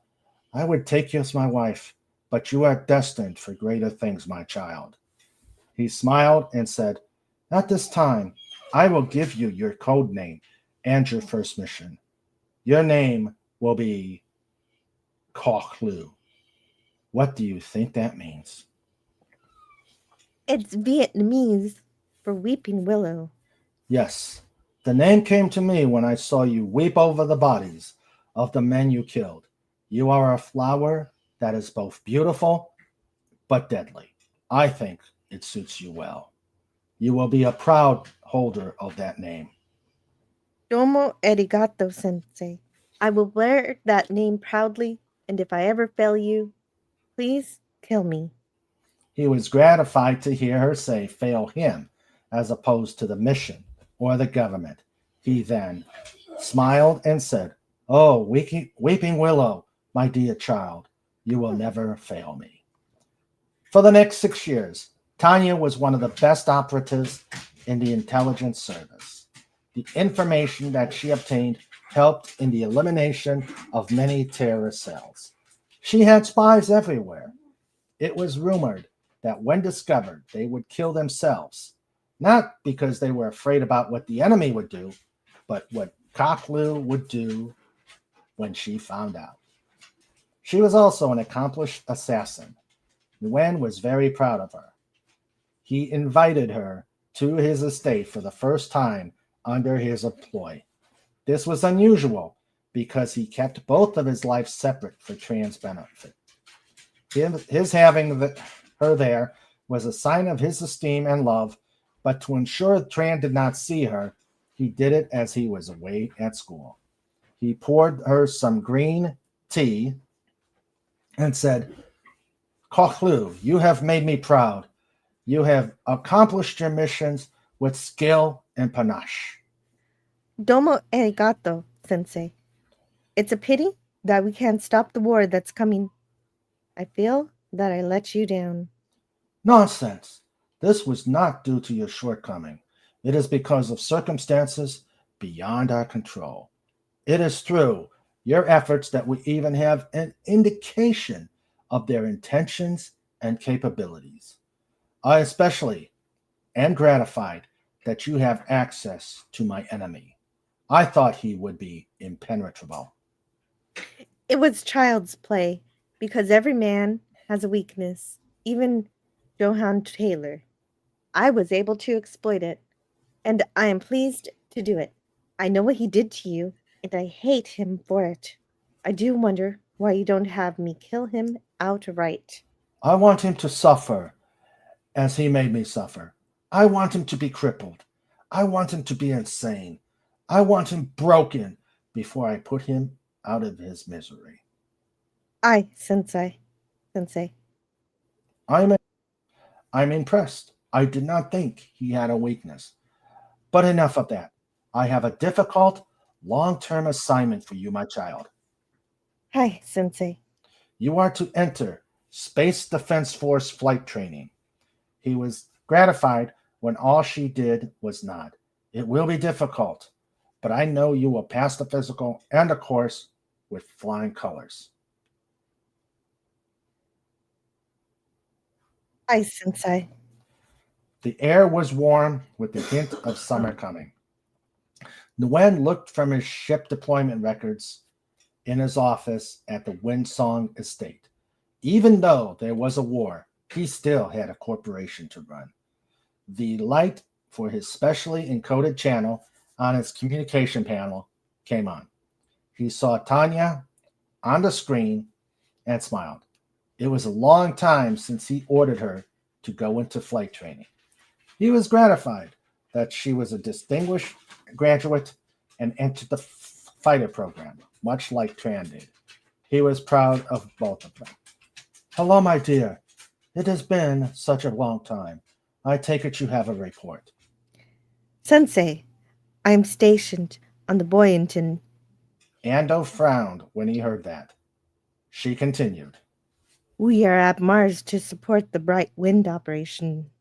I would take you as my wife, but you are destined for greater things, my child. He smiled and said, at this time, I will give you your code name and your first mission. Your name will be Koch Lu. What do you think that means? It's Vietnamese for weeping willow. Yes, the name came to me when I saw you weep over the bodies of the men you killed. You are a flower that is both beautiful but deadly. I think it suits you well. You will be a proud holder of that name. Domo arigato, sensei. I will wear that name proudly, and if I ever fail you, please kill me. He was gratified to hear her say fail him as opposed to the mission or the government. He then smiled and said, oh, weeping willow, my dear child, you will never fail me. For the next 6 years, Tanya was one of the best operatives in the intelligence service. The information that she obtained helped in the elimination of many terrorist cells. She had spies everywhere. It was rumored that when discovered, they would kill themselves, not because they were afraid about what the enemy would do, but what Koch Lu would do when she found out. She was also an accomplished assassin. Nguyen was very proud of her. He invited her to his estate for the first time under his employ. This was unusual because he kept both of his lives separate for Tran's benefit. His having her there was a sign of his esteem and love, but to ensure Tran did not see her, he did it as he was away at school. He poured her some green tea and said, Koch Lu, you have made me proud. You have accomplished your missions with skill and panache. Domo arigato, sensei. It's a pity that we can't stop the war that's coming. I feel that I let you down. Nonsense. This was not due to your shortcoming. It is because of circumstances beyond our control. It is through your efforts that we even have an indication of their intentions and capabilities. I especially am gratified that you have access to my enemy. I thought he would be impenetrable. It was child's play, because every man has a weakness, even Johann Taylor. I was able to exploit it, and I am pleased to do it. I know what he did to you, and I hate him for it. I do wonder why you don't have me kill him outright. I want him to suffer as he made me suffer. I want him to be crippled. I want him to be insane. I want him broken before I put him out of his misery. Aye, Sensei. I'm impressed. I did not think he had a weakness. But enough of that. I have a difficult, long-term assignment for you, my child. Hi, Sensei. You are to enter Space Defense Force flight training. He was gratified when all she did was nod. It will be difficult, but I know you will pass the physical and the course with flying colors. Hi, Sensei. The air was warm with the hint of summer coming. Nguyen looked from his ship deployment records in his office at the Windsong estate. Even though there was a war, he still had a corporation to run. The light for his specially encoded channel on his communication panel came on. He saw Tanya on the screen and smiled. It was a long time since he ordered her to go into flight training. He was gratified that she was a distinguished graduate and entered the fighter program, much like Tran did. He was proud of both of them. Hello, my dear. It has been such a long time. I take it you have a report. Sensei, I am stationed on the Boyington. Ando frowned when he heard that. She continued. We are at Mars to support the Bright Wind operation.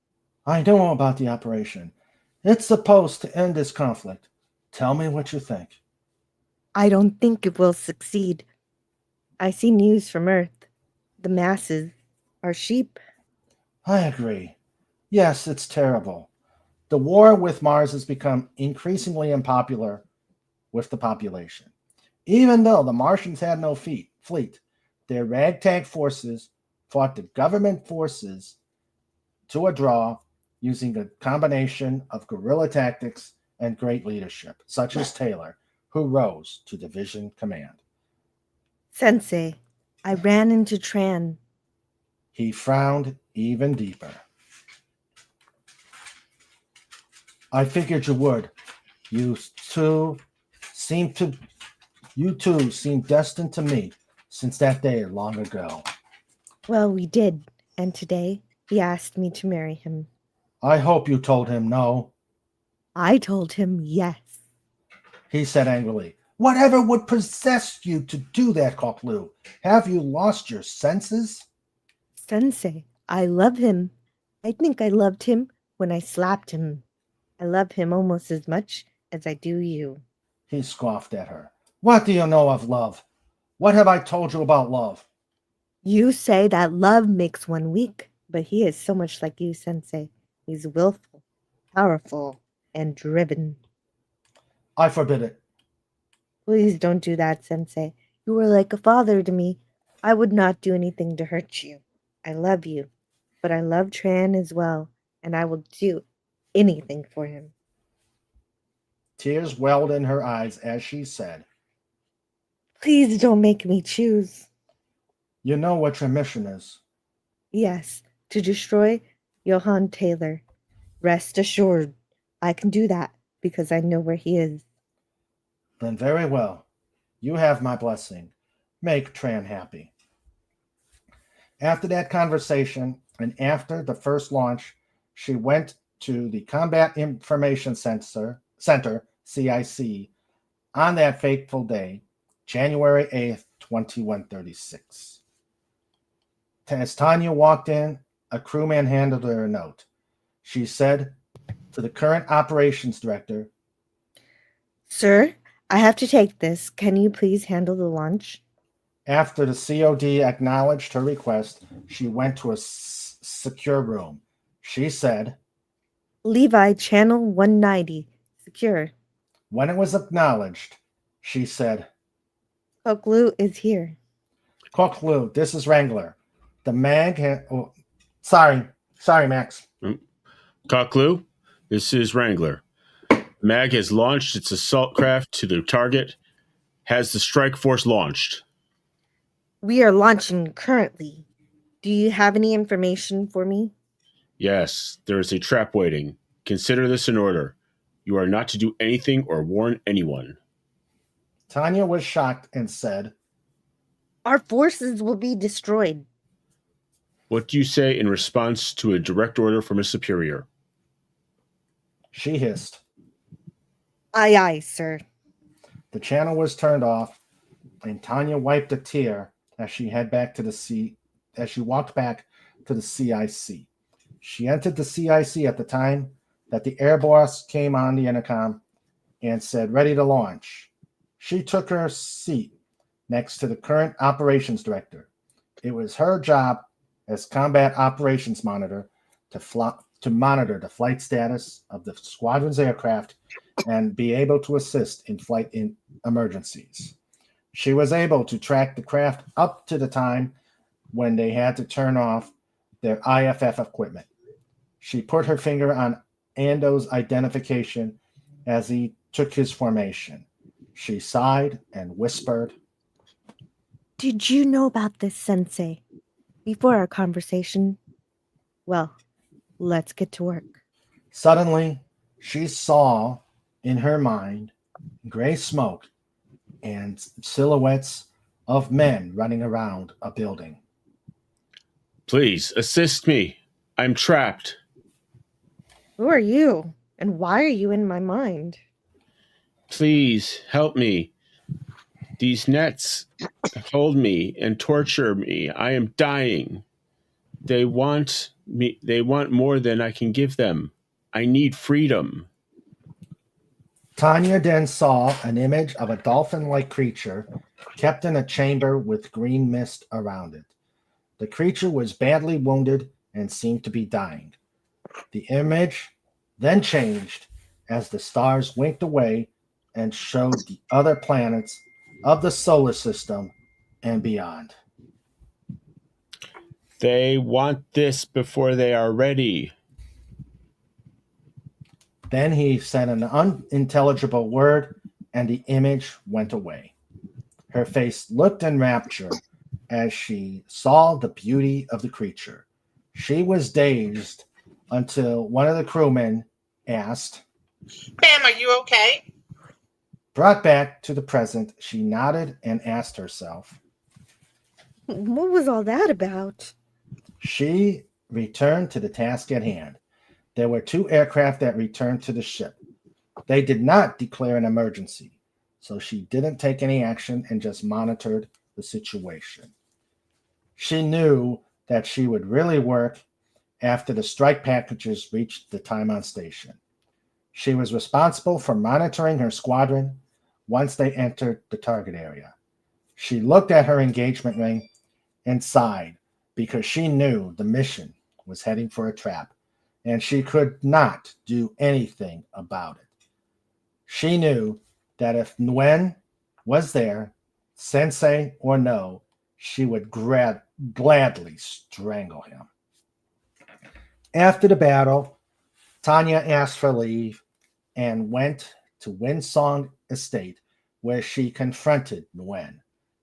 I know about the operation. It's supposed to end this conflict. Tell me what you think. I don't think it will succeed. I see news from Earth. The masses are sheep. I agree. Yes, it's terrible. The war with Mars has become increasingly unpopular with the population. Even though the Martians had no fleet, their ragtag forces fought the government forces to a draw using a combination of guerrilla tactics and great leadership, such as Taylor, who rose to division command. Sensei, I ran into Tran. He frowned even deeper. I figured you would. You two seem destined to meet since that day long ago. Well, we did, and today he asked me to marry him. I hope you told him no. I told him yes. He said angrily. Whatever would possess you to do that, Koklu? Have you lost your senses? Sensei, I love him. I think I loved him when I slapped him. I love him almost as much as I do you. He scoffed at her. What do you know of love? What have I told you about love? You say that love makes one weak, but he is so much like you, Sensei. He's willful, powerful, and driven. I forbid it. Please don't do that, Sensei. You are like a father to me. I would not do anything to hurt you. I love you, but I love Tran as well, and I will do anything for him. Tears welled in her eyes as she said, Please don't make me choose. You know what your mission is. Yes, to destroy Johann Taylor. Rest assured, I can do that because I know where he is. Then very well. You have my blessing. Make Tran happy. After that conversation, and after the first launch, she went to the Combat Information Center, CIC, on that fateful day, January 8th, 2136. As Tanya walked in, a crewman handed her a note. She said to the current operations director, Sir, I have to take this. Can you please handle the launch? After the COD acknowledged her request, she went to a secure room. She said, Levi, channel 190, secure. When it was acknowledged, she said, Koklu is here. Koklu, this is Wrangler. The mag sorry, Max. Koklu, this is Wrangler. MAG has launched its assault craft to the target. Has the strike force launched? We are launching currently. Do you have any information for me? Yes, there is a trap waiting. Consider this an order. You are not to do anything or warn anyone. Tanya was shocked and said, Our forces will be destroyed. What do you say in response to a direct order from a superior? She hissed. Aye, aye, sir. The channel was turned off, and Tanya wiped a tear as she walked back to the CIC. She entered the CIC at the time that the air boss came on the intercom and said, "Ready to launch." She took her seat next to the current operations director. It was her job as combat operations monitor to monitor the flight status of the squadron's aircraft and be able to assist in flight emergencies. She was able to track the craft up to the time when they had to turn off their IFF equipment. She put her finger on Ando's identification as he took his formation. She sighed and whispered, "Did you know about this, Sensei, before our conversation? Well, let's get to work." Suddenly, she saw in her mind gray smoke and silhouettes of men running around a building. "Please assist me. I'm trapped." "Who are you? And why are you in my mind?" "Please help me. These nets hold me and torture me. I am dying. They want me. They want more than I can give them. I need freedom." Tanya then saw an image of a dolphin-like creature kept in a chamber with green mist around it. The creature was badly wounded and seemed to be dying. The image then changed as the stars winked away and showed the other planets of the solar system and beyond. "They want this before they are ready." Then he said an unintelligible word, and the image went away. Her face looked in rapture as she saw the beauty of the creature. She was dazed until one of the crewmen asked, "Pam, are you okay?" Brought back to the present, she nodded and asked herself, "What was all that about?" She returned to the task at hand. There were 2 aircraft that returned to the ship. They did not declare an emergency, so she didn't take any action and just monitored the situation. She knew that she would really work after the strike packages reached the time on station. She was responsible for monitoring her squadron once they entered the target area. She looked at her engagement ring and sighed because she knew the mission was heading for a trap, and she could not do anything about it. She knew that if Nguyen was there, sensei or no, she would gladly strangle him. After the battle, Tanya asked for leave and went to Winsong Estate, where she confronted Nguyen.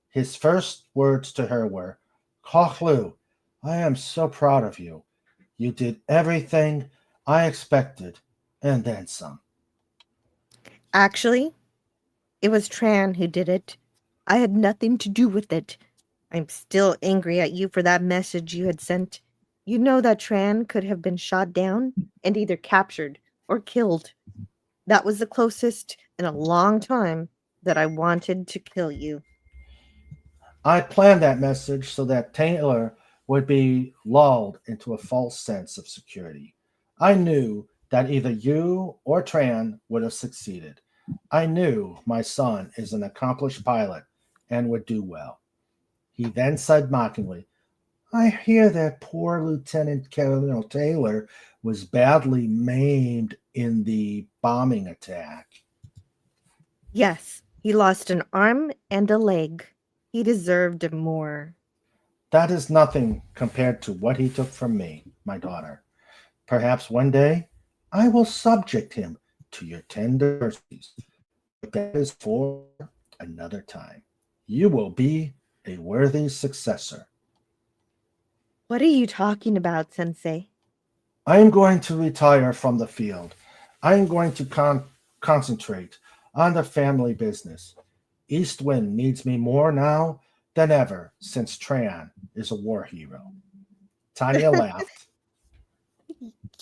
His first words to her were, "Koch Lu, I am so proud of you. You did everything I expected, and then some." "Actually, it was Tran who did it. I had nothing to do with it. I'm still angry at you for that message you had sent. You know that Tran could have been shot down and either captured or killed. That was the closest in a long time that I wanted to kill you." I planned that message so that Taylor would be lulled into a false sense of security. I knew that either you or Tran would have succeeded. I knew my son is an accomplished pilot and would do well. He then said mockingly, "I hear that poor Lieutenant Colonel Taylor was badly maimed in the bombing attack." "Yes, he lost an arm and a leg. He deserved more." "That is nothing compared to what he took from me, my daughter. Perhaps one day I will subject him to your tender mercies, but that is for another time. You will be a worthy successor." "What are you talking about, Sensei?" "I am going to retire from the field. I am going to concentrate on the family business. East Wind needs me more now than ever since Tran is a war hero." Tanya laughed.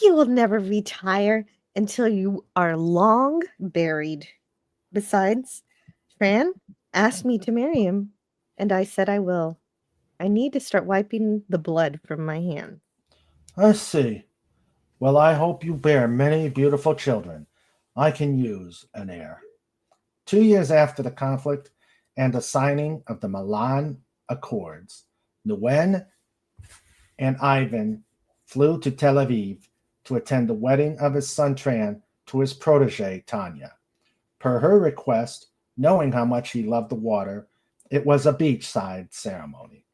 "You will never retire until you are long buried. Besides, Tran asked me to marry him, and I said I will. I need to start wiping the blood from my hands." "I see. Well, I hope you bear many beautiful children. I can use an heir. 2 years after the conflict and the signing of the Milan Accords, Nguyen and Ivan flew to Tel Aviv to attend the wedding of his son Tran to his protege Tanya. Per her request, knowing how much he loved the water, it was a beachside ceremony.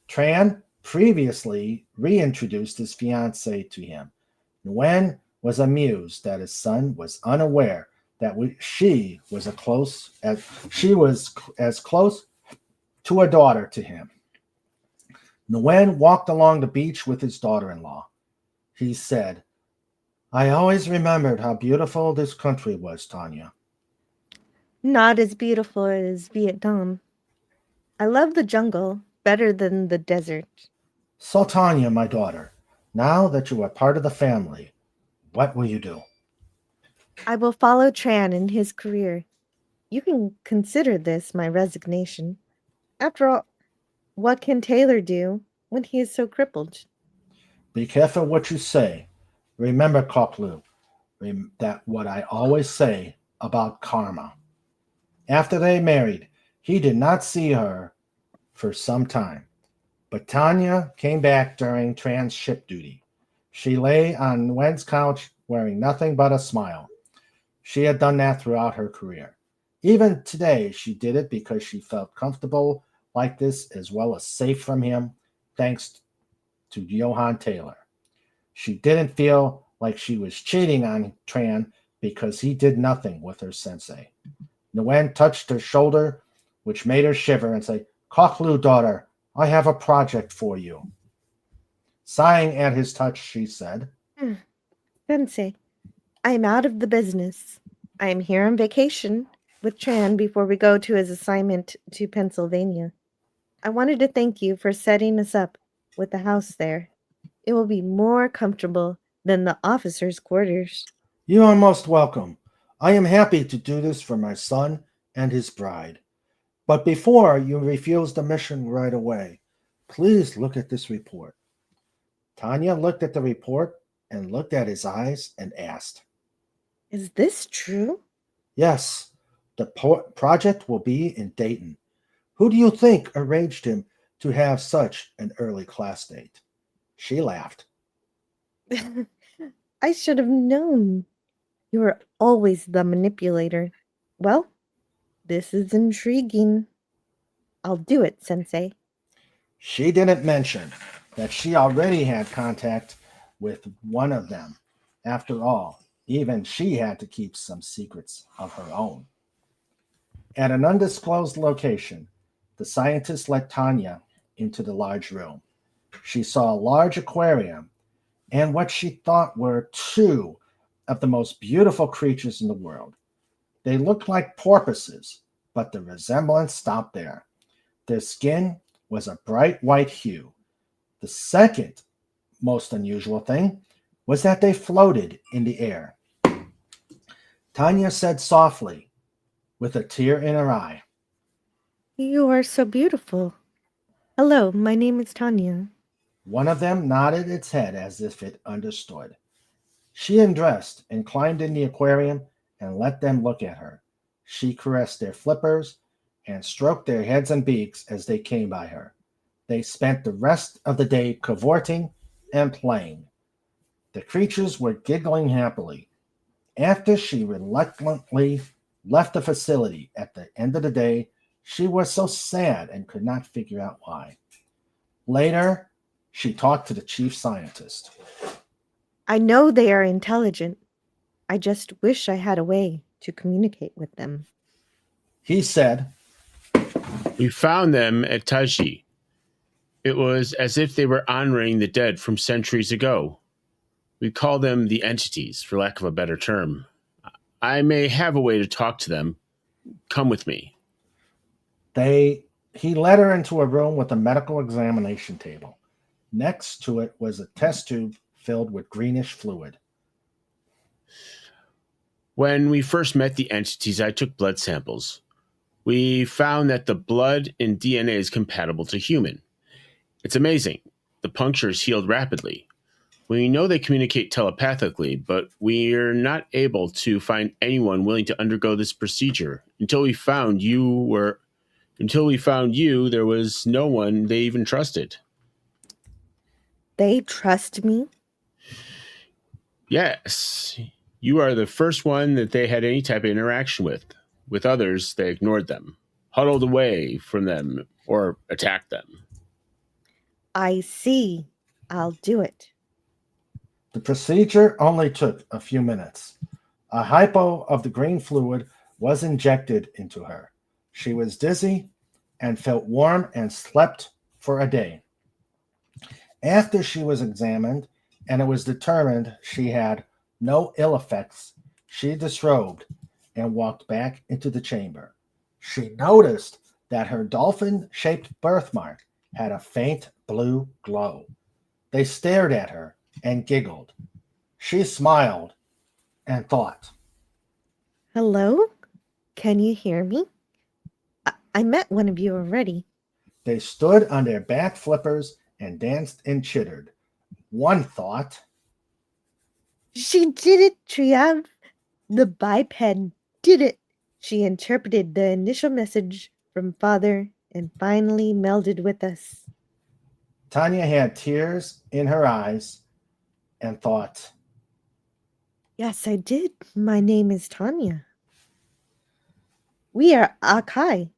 Tran previously reintroduced his fiancée to him. Nguyen was amused that his son was unaware that she was as close to a daughter to him. Nguyen walked along the beach with his daughter-in-law. He said, "I always remembered how beautiful this country was, Tanya." Not as beautiful as Vietnam. I love the jungle better than the desert. So, Tanya, my daughter, now that you are part of the family, what will you do? I will follow Tran in his career. You can consider this my resignation. After all, what can Taylor do when he is so crippled? Be careful what you say. Remember, Koklu, that what I always say about karma. After they married, he did not see her for some time. But Tanya came back during transship duty. She lay on Nguyen's couch wearing nothing but a smile. She had done that throughout her career. Even today, she did it because she felt comfortable like this as well as safe from him, thanks to Johan Taylor. She didn't feel like she was cheating on Tran because he did nothing with her sensei. Nguyen touched her shoulder, which made her shiver and say, "Koklu, daughter, I have a project for you." Sighing at his touch, she said, Sensei, I am out of the business. I am here on vacation with Tran before we go to his assignment to Pennsylvania. I wanted to thank you for setting us up with the house there. It will be more comfortable than the officers' quarters. "You are most welcome. I am happy to do this for my son and his bride. But before you refuse the mission right away, please look at this report." Tanya looked at the report and looked at his eyes and asked, Is this true? "Yes, the project will be in Dayton. Who do you think arranged him to have such an early class date?" She laughed. I should have known. You are always the manipulator. Well, this is intriguing. I'll do it, Sensei. She didn't mention that she already had contact with one of them. After all, even she had to keep some secrets of her own. At an undisclosed location, the scientist led Tanya into the large room. She saw a large aquarium and what she thought were two of the most beautiful creatures in the world. They looked like porpoises, but the resemblance stopped there. Their skin was a bright white hue. The second most unusual thing was that they floated in the air. Tanya said softly, with a tear in her eye, You are so beautiful. Hello, my name is Tanya. One of them nodded its head as if it understood. She undressed and climbed in the aquarium and let them look at her. She caressed their flippers and stroked their heads and beaks as they came by her. They spent the rest of the day cavorting and playing. The creatures were giggling happily. After she reluctantly left the facility at the end of the day, she was so sad and could not figure out why. Later, she talked to the chief scientist. I know they are intelligent. I just wish I had a way to communicate with them. He said, We found them at Taji. It was as if they were honoring the dead from centuries ago. We call them the entities, for lack of a better term. I may have a way to talk to them. Come with me. He led her into a room with a medical examination table. Next to it was a test tube filled with greenish fluid. When we first met the entities, I took blood samples. We found that the blood and DNA is compatible to human. It's amazing. The punctures healed rapidly. We know they communicate telepathically, but we're not able to find anyone willing to undergo this procedure. Until we found you, there was no one they even trusted. They trust me? Yes. You are the first one that they had any type of interaction with. With others, they ignored them, huddled away from them, or attacked them. I see. I'll do it. The procedure only took a few minutes. A hypo of the green fluid was injected into her. She was dizzy and felt warm and slept for a day. After she was examined and it was determined she had no ill effects, she disrobed and walked back into the chamber. She noticed that her dolphin-shaped birthmark had a faint blue glow. They stared at her and giggled. She smiled and thought, Hello? Can you hear me? I met one of you already. They stood on their back flippers and danced and chittered. One thought, She did it, Triav. The biped did it. She interpreted the initial message from Father and finally melded with us. Tanya had tears in her eyes and thought, Yes, I did. My name is Tanya. We are Akai.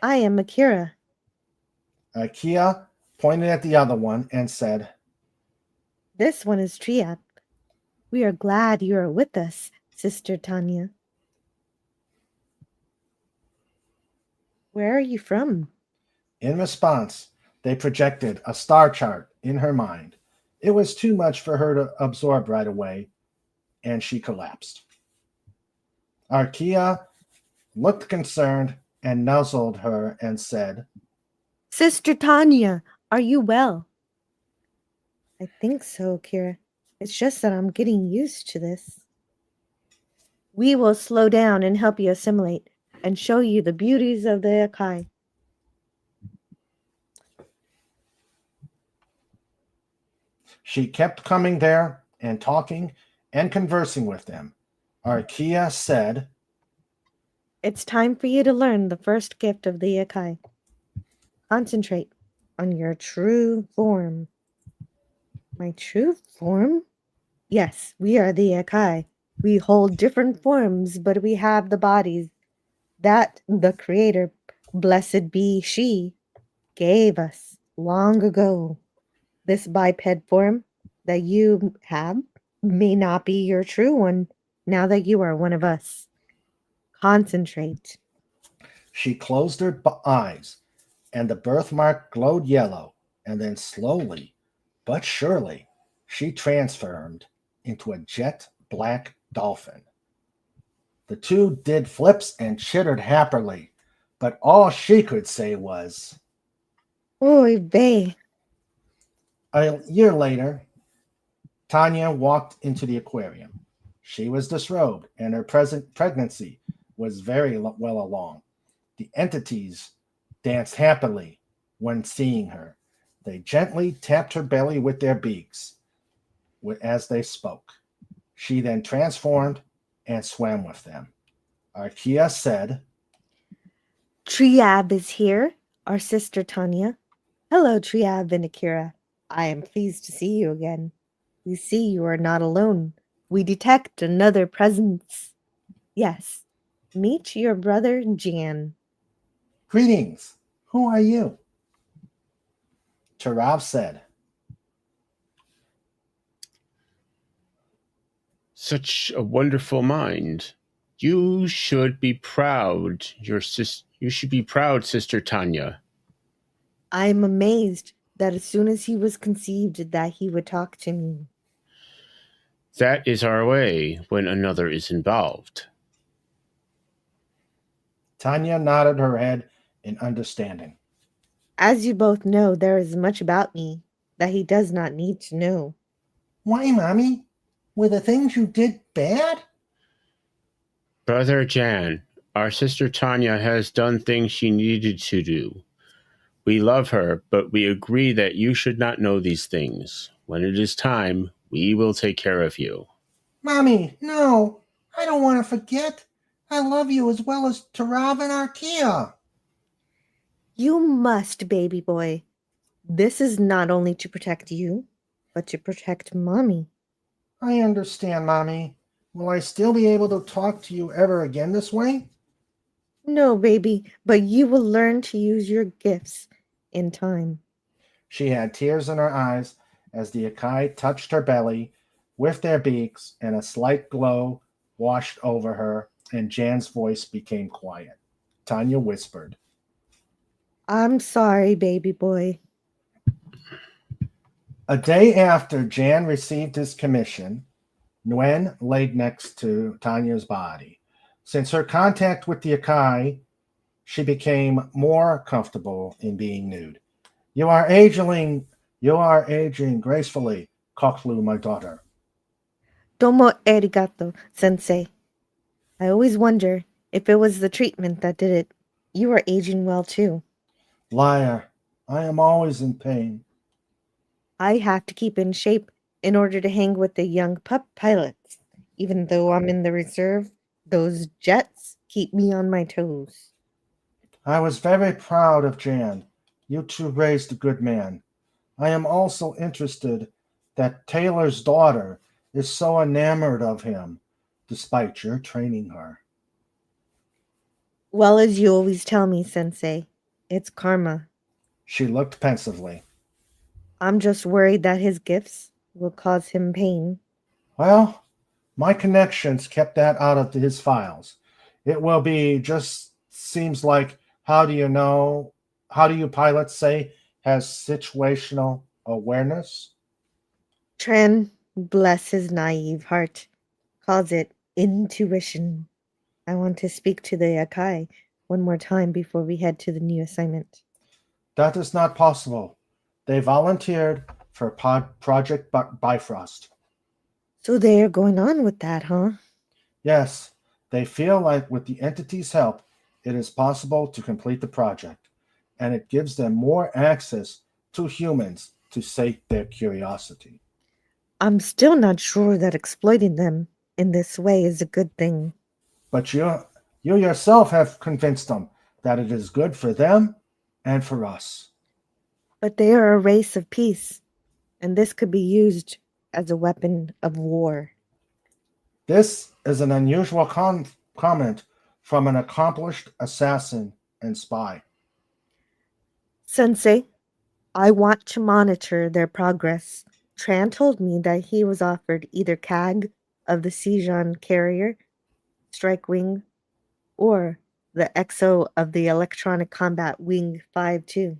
I am Akira. Kia pointed at the other one and said, This one is Triap. We are glad you are with us, Sister Tanya. Where are you from? In response, they projected a star chart in her mind. It was too much for her to absorb right away, and she collapsed. Arkia looked concerned and nuzzled her and said, Sister Tanya, are you well? I think so, Kira. It's just that I'm getting used to this. We will slow down and help you assimilate and show you the beauties of the Akai. She kept coming there and talking and conversing with them. Arkia said, It's time for you to learn the first gift of the Akai. Concentrate on your true form. My true form? Yes, we are the Akai. We hold different forms, but we have the bodies that the Creator, blessed be she, gave us long ago. This biped form that you have may not be your true one now that you are one of us. Concentrate. She closed her eyes, and the birthmark glowed yellow, and then slowly, but surely, she transformed into a jet black dolphin. The two did flips and chittered happily, but all she could say was, Oy vey. A year later, Tanya walked into the aquarium. She was disrobed, and her pregnancy was very well along. The entities danced happily when seeing her. They gently tapped her belly with their beaks as they spoke. She then transformed and swam with them. Arkia said, Triab is here, our sister Tanya. Hello, Triab and Akira. I am pleased to see you again. We see you are not alone. We detect another presence. Yes, meet your brother Jan. Greetings. Who are you? Tarav said, Such a wonderful mind. You should be proud. You should be proud, Sister Tanya. I am amazed that as soon as he was conceived that he would talk to me. That is our way when another is involved. Tanya nodded her head in understanding. As you both know, there is much about me that he does not need to know. Why, Mommy? Were the things you did bad? Brother Jan, our sister Tanya has done things she needed to do. We love her, but we agree that you should not know these things. When it is time, we will take care of you. Mommy, no. I don't want to forget. I love you as well as Tarav and Arkia. You must, baby boy. This is not only to protect you, but to protect Mommy. I understand, Mommy. Will I still be able to talk to you ever again this way? No, baby, but you will learn to use your gifts in time. She had tears in her eyes as the Akai touched her belly with their beaks, and a slight glow washed over her, and Jan's voice became quiet. Tanya whispered, I'm sorry, baby boy. A day after Jan received his commission, Nguyen laid next to Tanya's body. Since her contact with the Akai, she became more comfortable in being nude. You are aging gracefully, Koklu, my daughter. Domo arigato, sensei. I always wonder if it was the treatment that did it. You are aging well, too. Liar, I am always in pain. I have to keep in shape in order to hang with the young pup pilots. Even though I'm in the reserve, those jets keep me on my toes. I was very proud of Jan. You two raised a good man. I am also interested that Taylor's daughter is so enamored of him, despite your training her. Well, as you always tell me, Sensei, it's karma. She looked pensively. I'm just worried that his gifts will cause him pain. Well, my connections kept that out of his files. It will be just seems like how do you pilots say has situational awareness? Tren, bless his naive heart, calls it intuition. I want to speak to the Akai one more time before we head to the new assignment. That is not possible. They volunteered for Project Bifrost. So they are going on with that, huh? Yes, they feel like with the entity's help, it is possible to complete the project, and it gives them more access to humans to sate their curiosity. I'm still not sure that exploiting them in this way is a good thing. But you yourself have convinced them that it is good for them and for us. But they are a race of peace, and this could be used as a weapon of war. This is an unusual comment from an accomplished assassin and spy. Sensei, I want to monitor their progress. Tran told me that he was offered either CAG of the Sijan carrier, Strike Wing, or the EXO of the Electronic Combat Wing 5-2.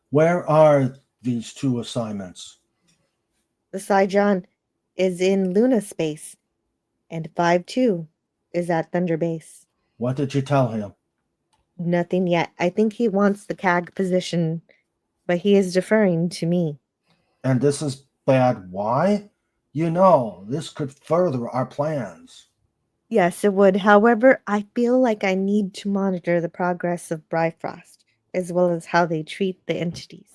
Where are these two assignments? The Sijan is in Luna space, and 5-2 is at Thunder Base. What did you tell him? Nothing yet. I think he wants the CAG position, but he is deferring to me. And this is bad. Why? You know, this could further our plans. Yes, it would. However, I feel like I need to monitor the progress of Bifrost, as well as how they treat the entities.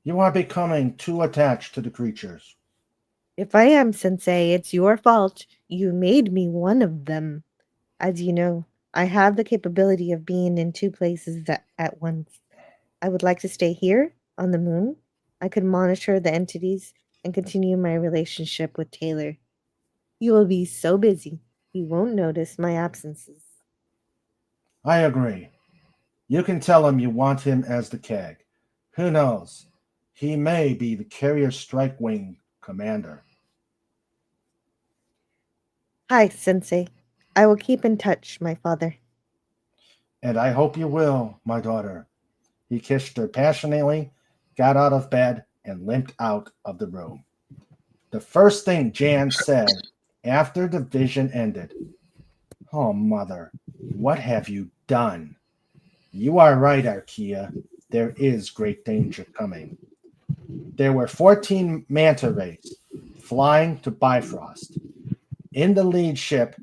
You are becoming too attached to the creatures. If I am, Sensei, it's your fault. You made me one of them. As you know, I have the capability of being in two places at once. I would like to stay here, on the moon. I could monitor the entities and continue my relationship with Taylor. You will be so busy, you won't notice my absences. I agree. You can tell him you want him as the CAG. Who knows? He may be the Carrier Strike Wing commander. Hi, Sensei. I will keep in touch, my father. And I hope you will, my daughter. He kissed her passionately, got out of bed, and limped out of the room. The first thing Jan said after the vision ended, "Oh, mother, what have you done?" "You are right, Arkia. There is great danger coming." There were 14 manta rays flying to Bifrost. In the lead ship,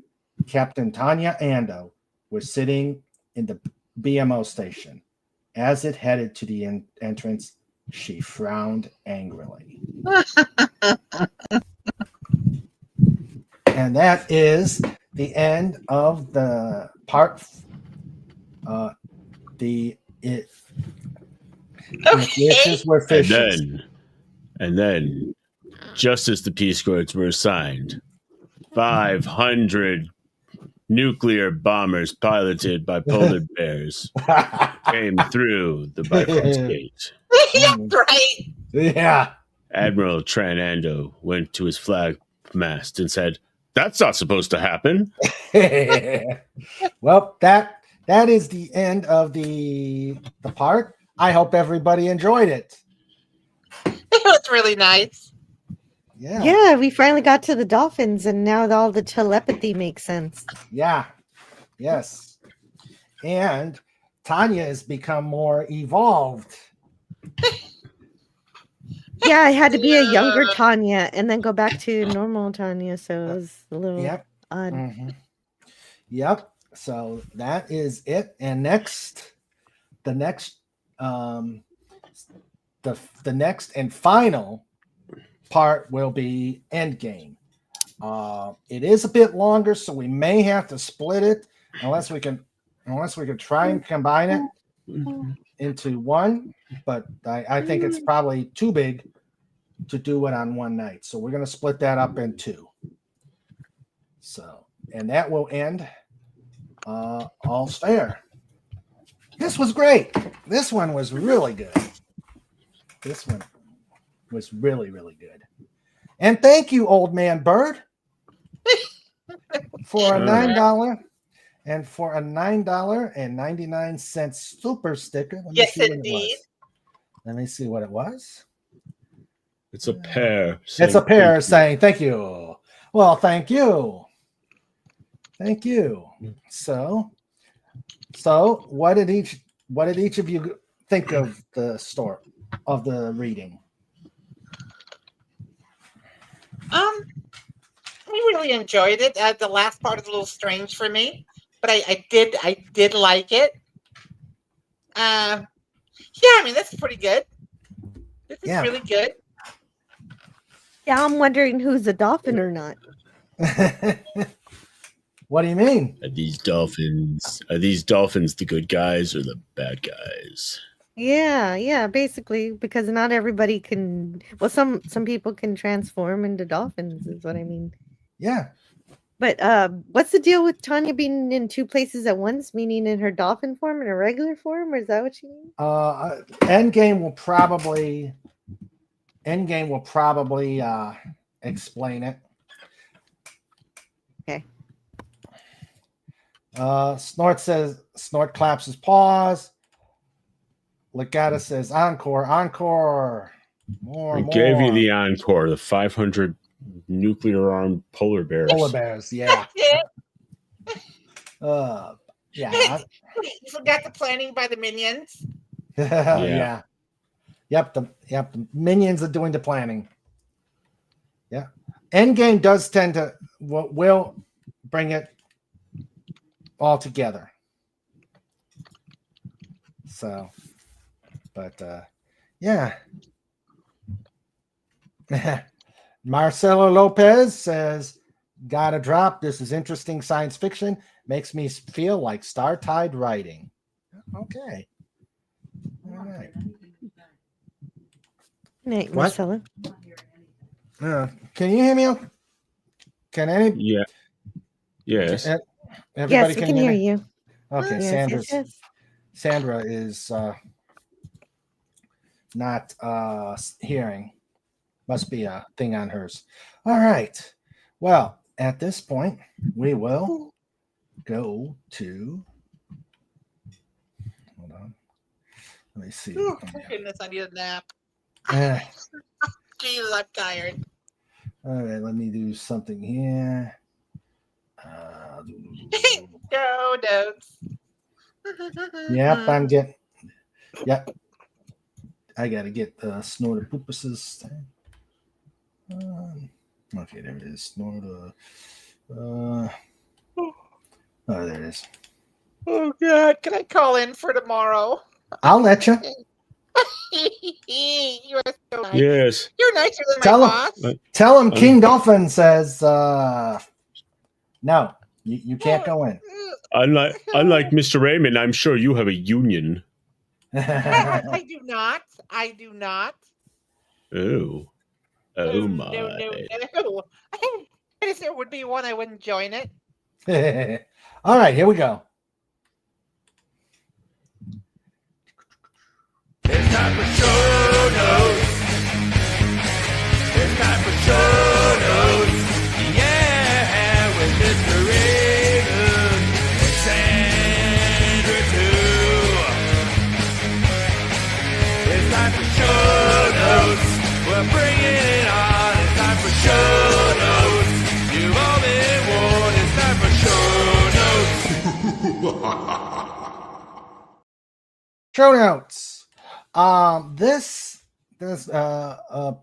Captain Tanya Ando was sitting in the BMO station. As it headed to the entrance, she frowned angrily. And that is the end of the part. If wishes were fishes. And then, just as the peace accords were signed, 500 nuclear bombers piloted by polar bears came through the Bifrost Gate. Yeah, right. Yeah. Admiral Tranando went to his flag mast and said, "That's not supposed to happen." Well, that is the end of the part. I hope everybody enjoyed it. It was really nice. Yeah, we finally got to the dolphins, and now all the telepathy makes sense. Yeah. Yes. And Tanya has become more evolved. Yeah, I had to be a younger Tanya and then go back to normal Tanya, so it was a little odd. Mm-hmm. Yep. So that is it. And the next and final part will be Endgame. It is a bit longer, so we may have to split it unless we can try and combine it into one. But I think it's probably too big to do it on one night. So we're going to split that up in two. So, and that will end All's Fair. This was great. This one was really good. This one was really, really good. And thank you, Old Man Bird, for a $9 and for a $9.99 super sticker. Yes, indeed. Let me see what it was. It's a pair. It's a pair saying thank you. Well, thank you. Thank you. So what did each of you think of the story, of the reading? I really enjoyed it. The last part is a little strange for me, but I did like it. Yeah, I mean, that's pretty good. This is really good. Yeah, I'm wondering who's a dolphin or not. What do you mean? Are these dolphins the good guys or the bad guys? Yeah, basically, because not everybody can. Well, some people can transform into dolphins, is what I mean. Yeah. But what's the deal with Tanya being in two places at once, meaning in her dolphin form and her regular form, or is that what you mean? Endgame will probably explain it. Okay. Snort claps his paws. Legata says, encore. More. Gave you the encore, the 500 nuclear armed polar bears. Polar bears, yeah. Yeah. Yeah. You forgot the planning by the minions. Yeah. Yep, the minions are doing the planning. Yeah. Endgame does tend to will bring it all together. So, but yeah. Marcelo Lopez says, "Gotta drop. This is interesting science fiction. Makes me feel like Star Tide writing." Okay. All right. Night, Marcelo. Can you hear me? Can any? Yeah. Yes. Everybody Yes, we can hear you. Okay, Yes. Sandra is not hearing. Must be a thing on hers. All right. Well, at this point, we will go to. Hold on. Let me see. Oh, goodness, I need a nap. Jesus, I'm tired. All right, let me do something here. Go notes. Yep, I'm getting. Yep, I gotta get the snorter poopuses. Okay, there it is. Snorter. Oh, there it is. Oh God, can I call in for tomorrow? I'll let you. You are so nice. Yes. You're nicer than my boss. Tell him King Dolphin says, no, you can't go in. Unlike Mr. Raymond, I'm sure you have a union. I do not. I do not. Oh. Oh my. No. If there would be one, I wouldn't join it. All right, here we go. It's time for show notes. It's time for show notes. Yeah, with Mr. Raymond and Sandra too. It's time for show notes. We're bringing it on. It's time for show notes. You've all been warned. It's time for show notes. Show notes. This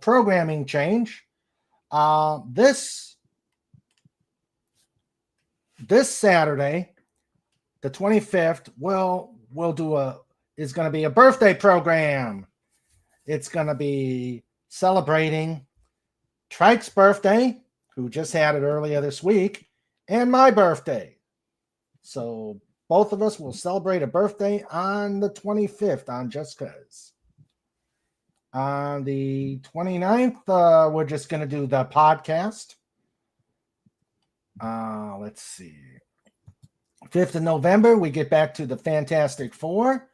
programming change. This Saturday, the 25th, is going to be a birthday program. It's going to be celebrating Trike's birthday, who just had it earlier this week, and my birthday. So both of us will celebrate a birthday on the 25th on Just Cause. On the 29th, we're just going to do the podcast. Let's see. 5th of November, we get back to the Fantastic Four.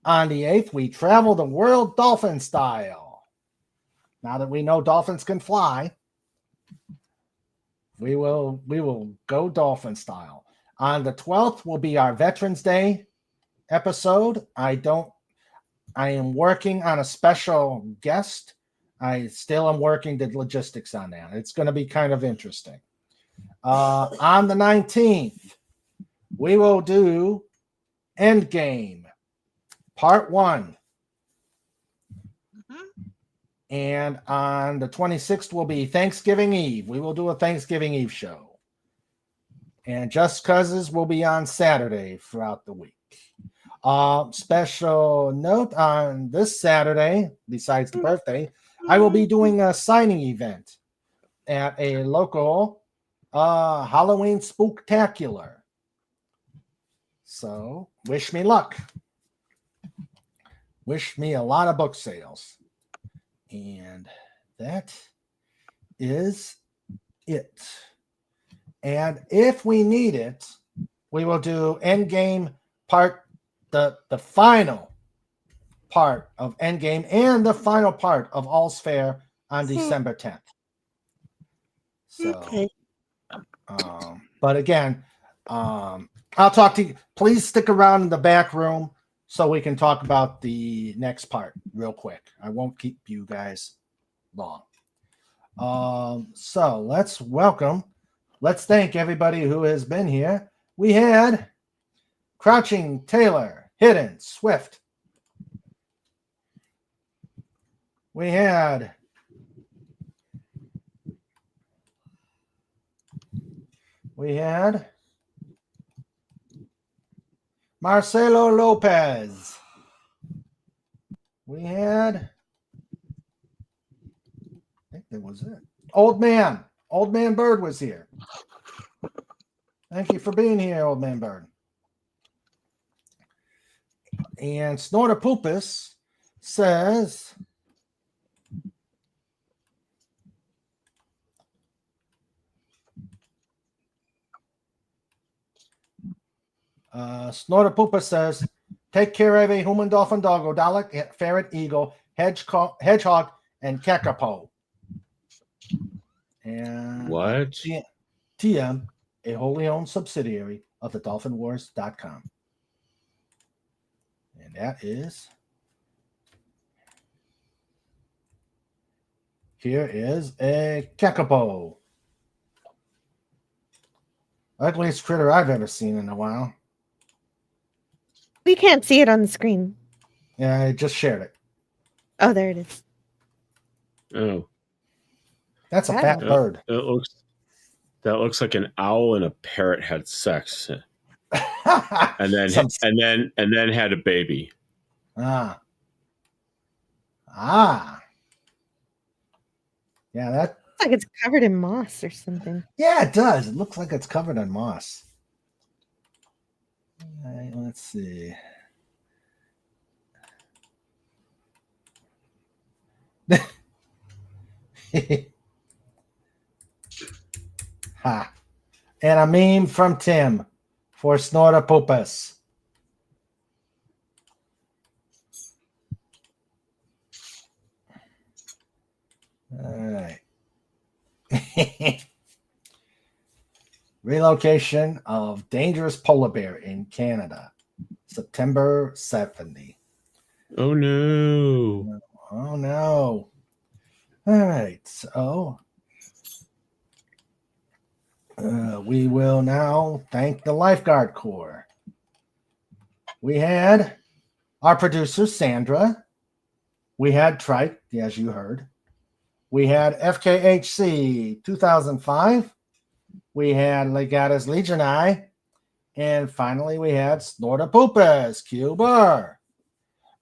On the 8th, we travel the world dolphin style. Now that we know dolphins can fly, we will go dolphin style. On the 12th will be our Veterans Day episode. I am working on a special guest. I still am working the logistics on that. It's going to be kind of interesting. On the 19th, we will do Endgame Part 1. And on the 26th will be Thanksgiving Eve. We will do a Thanksgiving Eve show. And Just Causes will be on Saturday throughout the week. Special note on this Saturday, besides the birthday, I will be doing a signing event at a local Halloween spooktacular. So wish me luck. Wish me a lot of book sales. And that is it. And if we need it, we will do Endgame part, the final part of Endgame and the final part of All's Fair on December 10th. So, okay. But again, I'll talk to you. Please stick around in the back room so we can talk about the next part real quick. I won't keep you guys long. So let's thank everybody who has been here. We had Crouching, Taylor, Hidden, Swift. We had Marcelo Lopez. We had, I think that was it. Old Man Bird was here. Thank you for being here, Old Man Bird. And Snorter Poopus says, take care of a human, dolphin, doggo, Dalek, ferret, eagle, hedgehog, and kakapo. And what? TM, a wholly owned subsidiary of the dolphinwars.com. And that is, here is a kakapo. Ugliest critter I've ever seen in a while. We can't see it on the screen. Yeah, I just shared it. Oh, there it is. Oh. That's a fat bird. That looks like an owl and a parrot had sex. and then had a baby. Ah. Ah. Yeah, that Looks like it's covered in moss or something. yeah, it does. It looks like it's covered in moss. All right, let's see. Ha. And a meme from Tim for Snortopopus. All right. Relocation of dangerous polar bear in Canada, September 70. Oh no. Oh no. All right. So we will now thank the Lifeguard Corps. We had our producer, Sandra. We had Trike, as you heard. We had FKHC 2005. We had Legatus Legionii. And finally, we had Snortopopus, Cuber.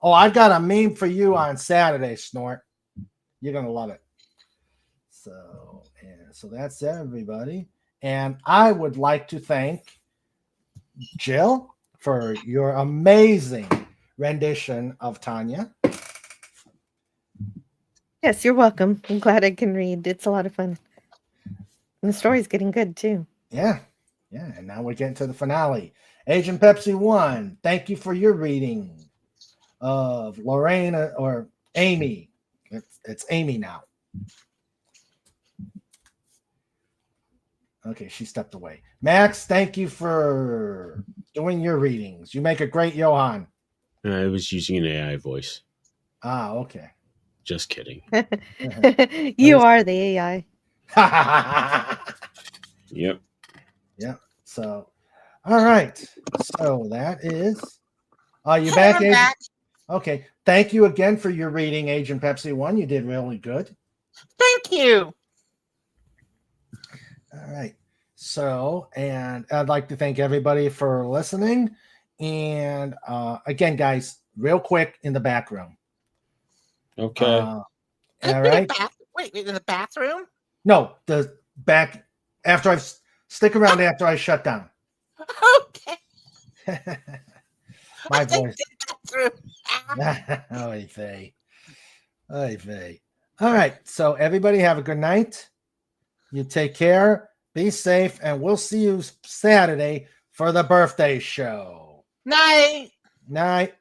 Oh, I've got a meme for you on Saturday, Snort. You're going to love it. So that's everybody. And I would like to thank Jill for your amazing rendition of Tanya. Yes, you're welcome. I'm glad I can read. It's a lot of fun. And the story's getting good, too. Yeah. Yeah. And now we're getting to the finale. Agent Pepsi 1, thank you for your reading of Lorraine or Amy. It's Amy now. Okay, she stepped away. Max, thank you for doing your readings. You make a great Johan. I was using an AI voice. Ah, okay. Just kidding. You are the AI. Yep. Yeah. So, all right. So that is. Are you back, I'm Agent? back. Okay. Thank you again for your reading, Agent Pepsi 1. You did really good. Thank you. All right. So, and I'd like to thank everybody for listening. And again, guys, real quick in the back room. Okay. All right. Wait, in the bathroom? No, the back after stick around after I shut down. Okay. My voice. Bathroom. Oy vey. Oy vey. All right. So everybody have a good night. You take care. Be safe, and we'll see you Saturday for the birthday show. Night. Night.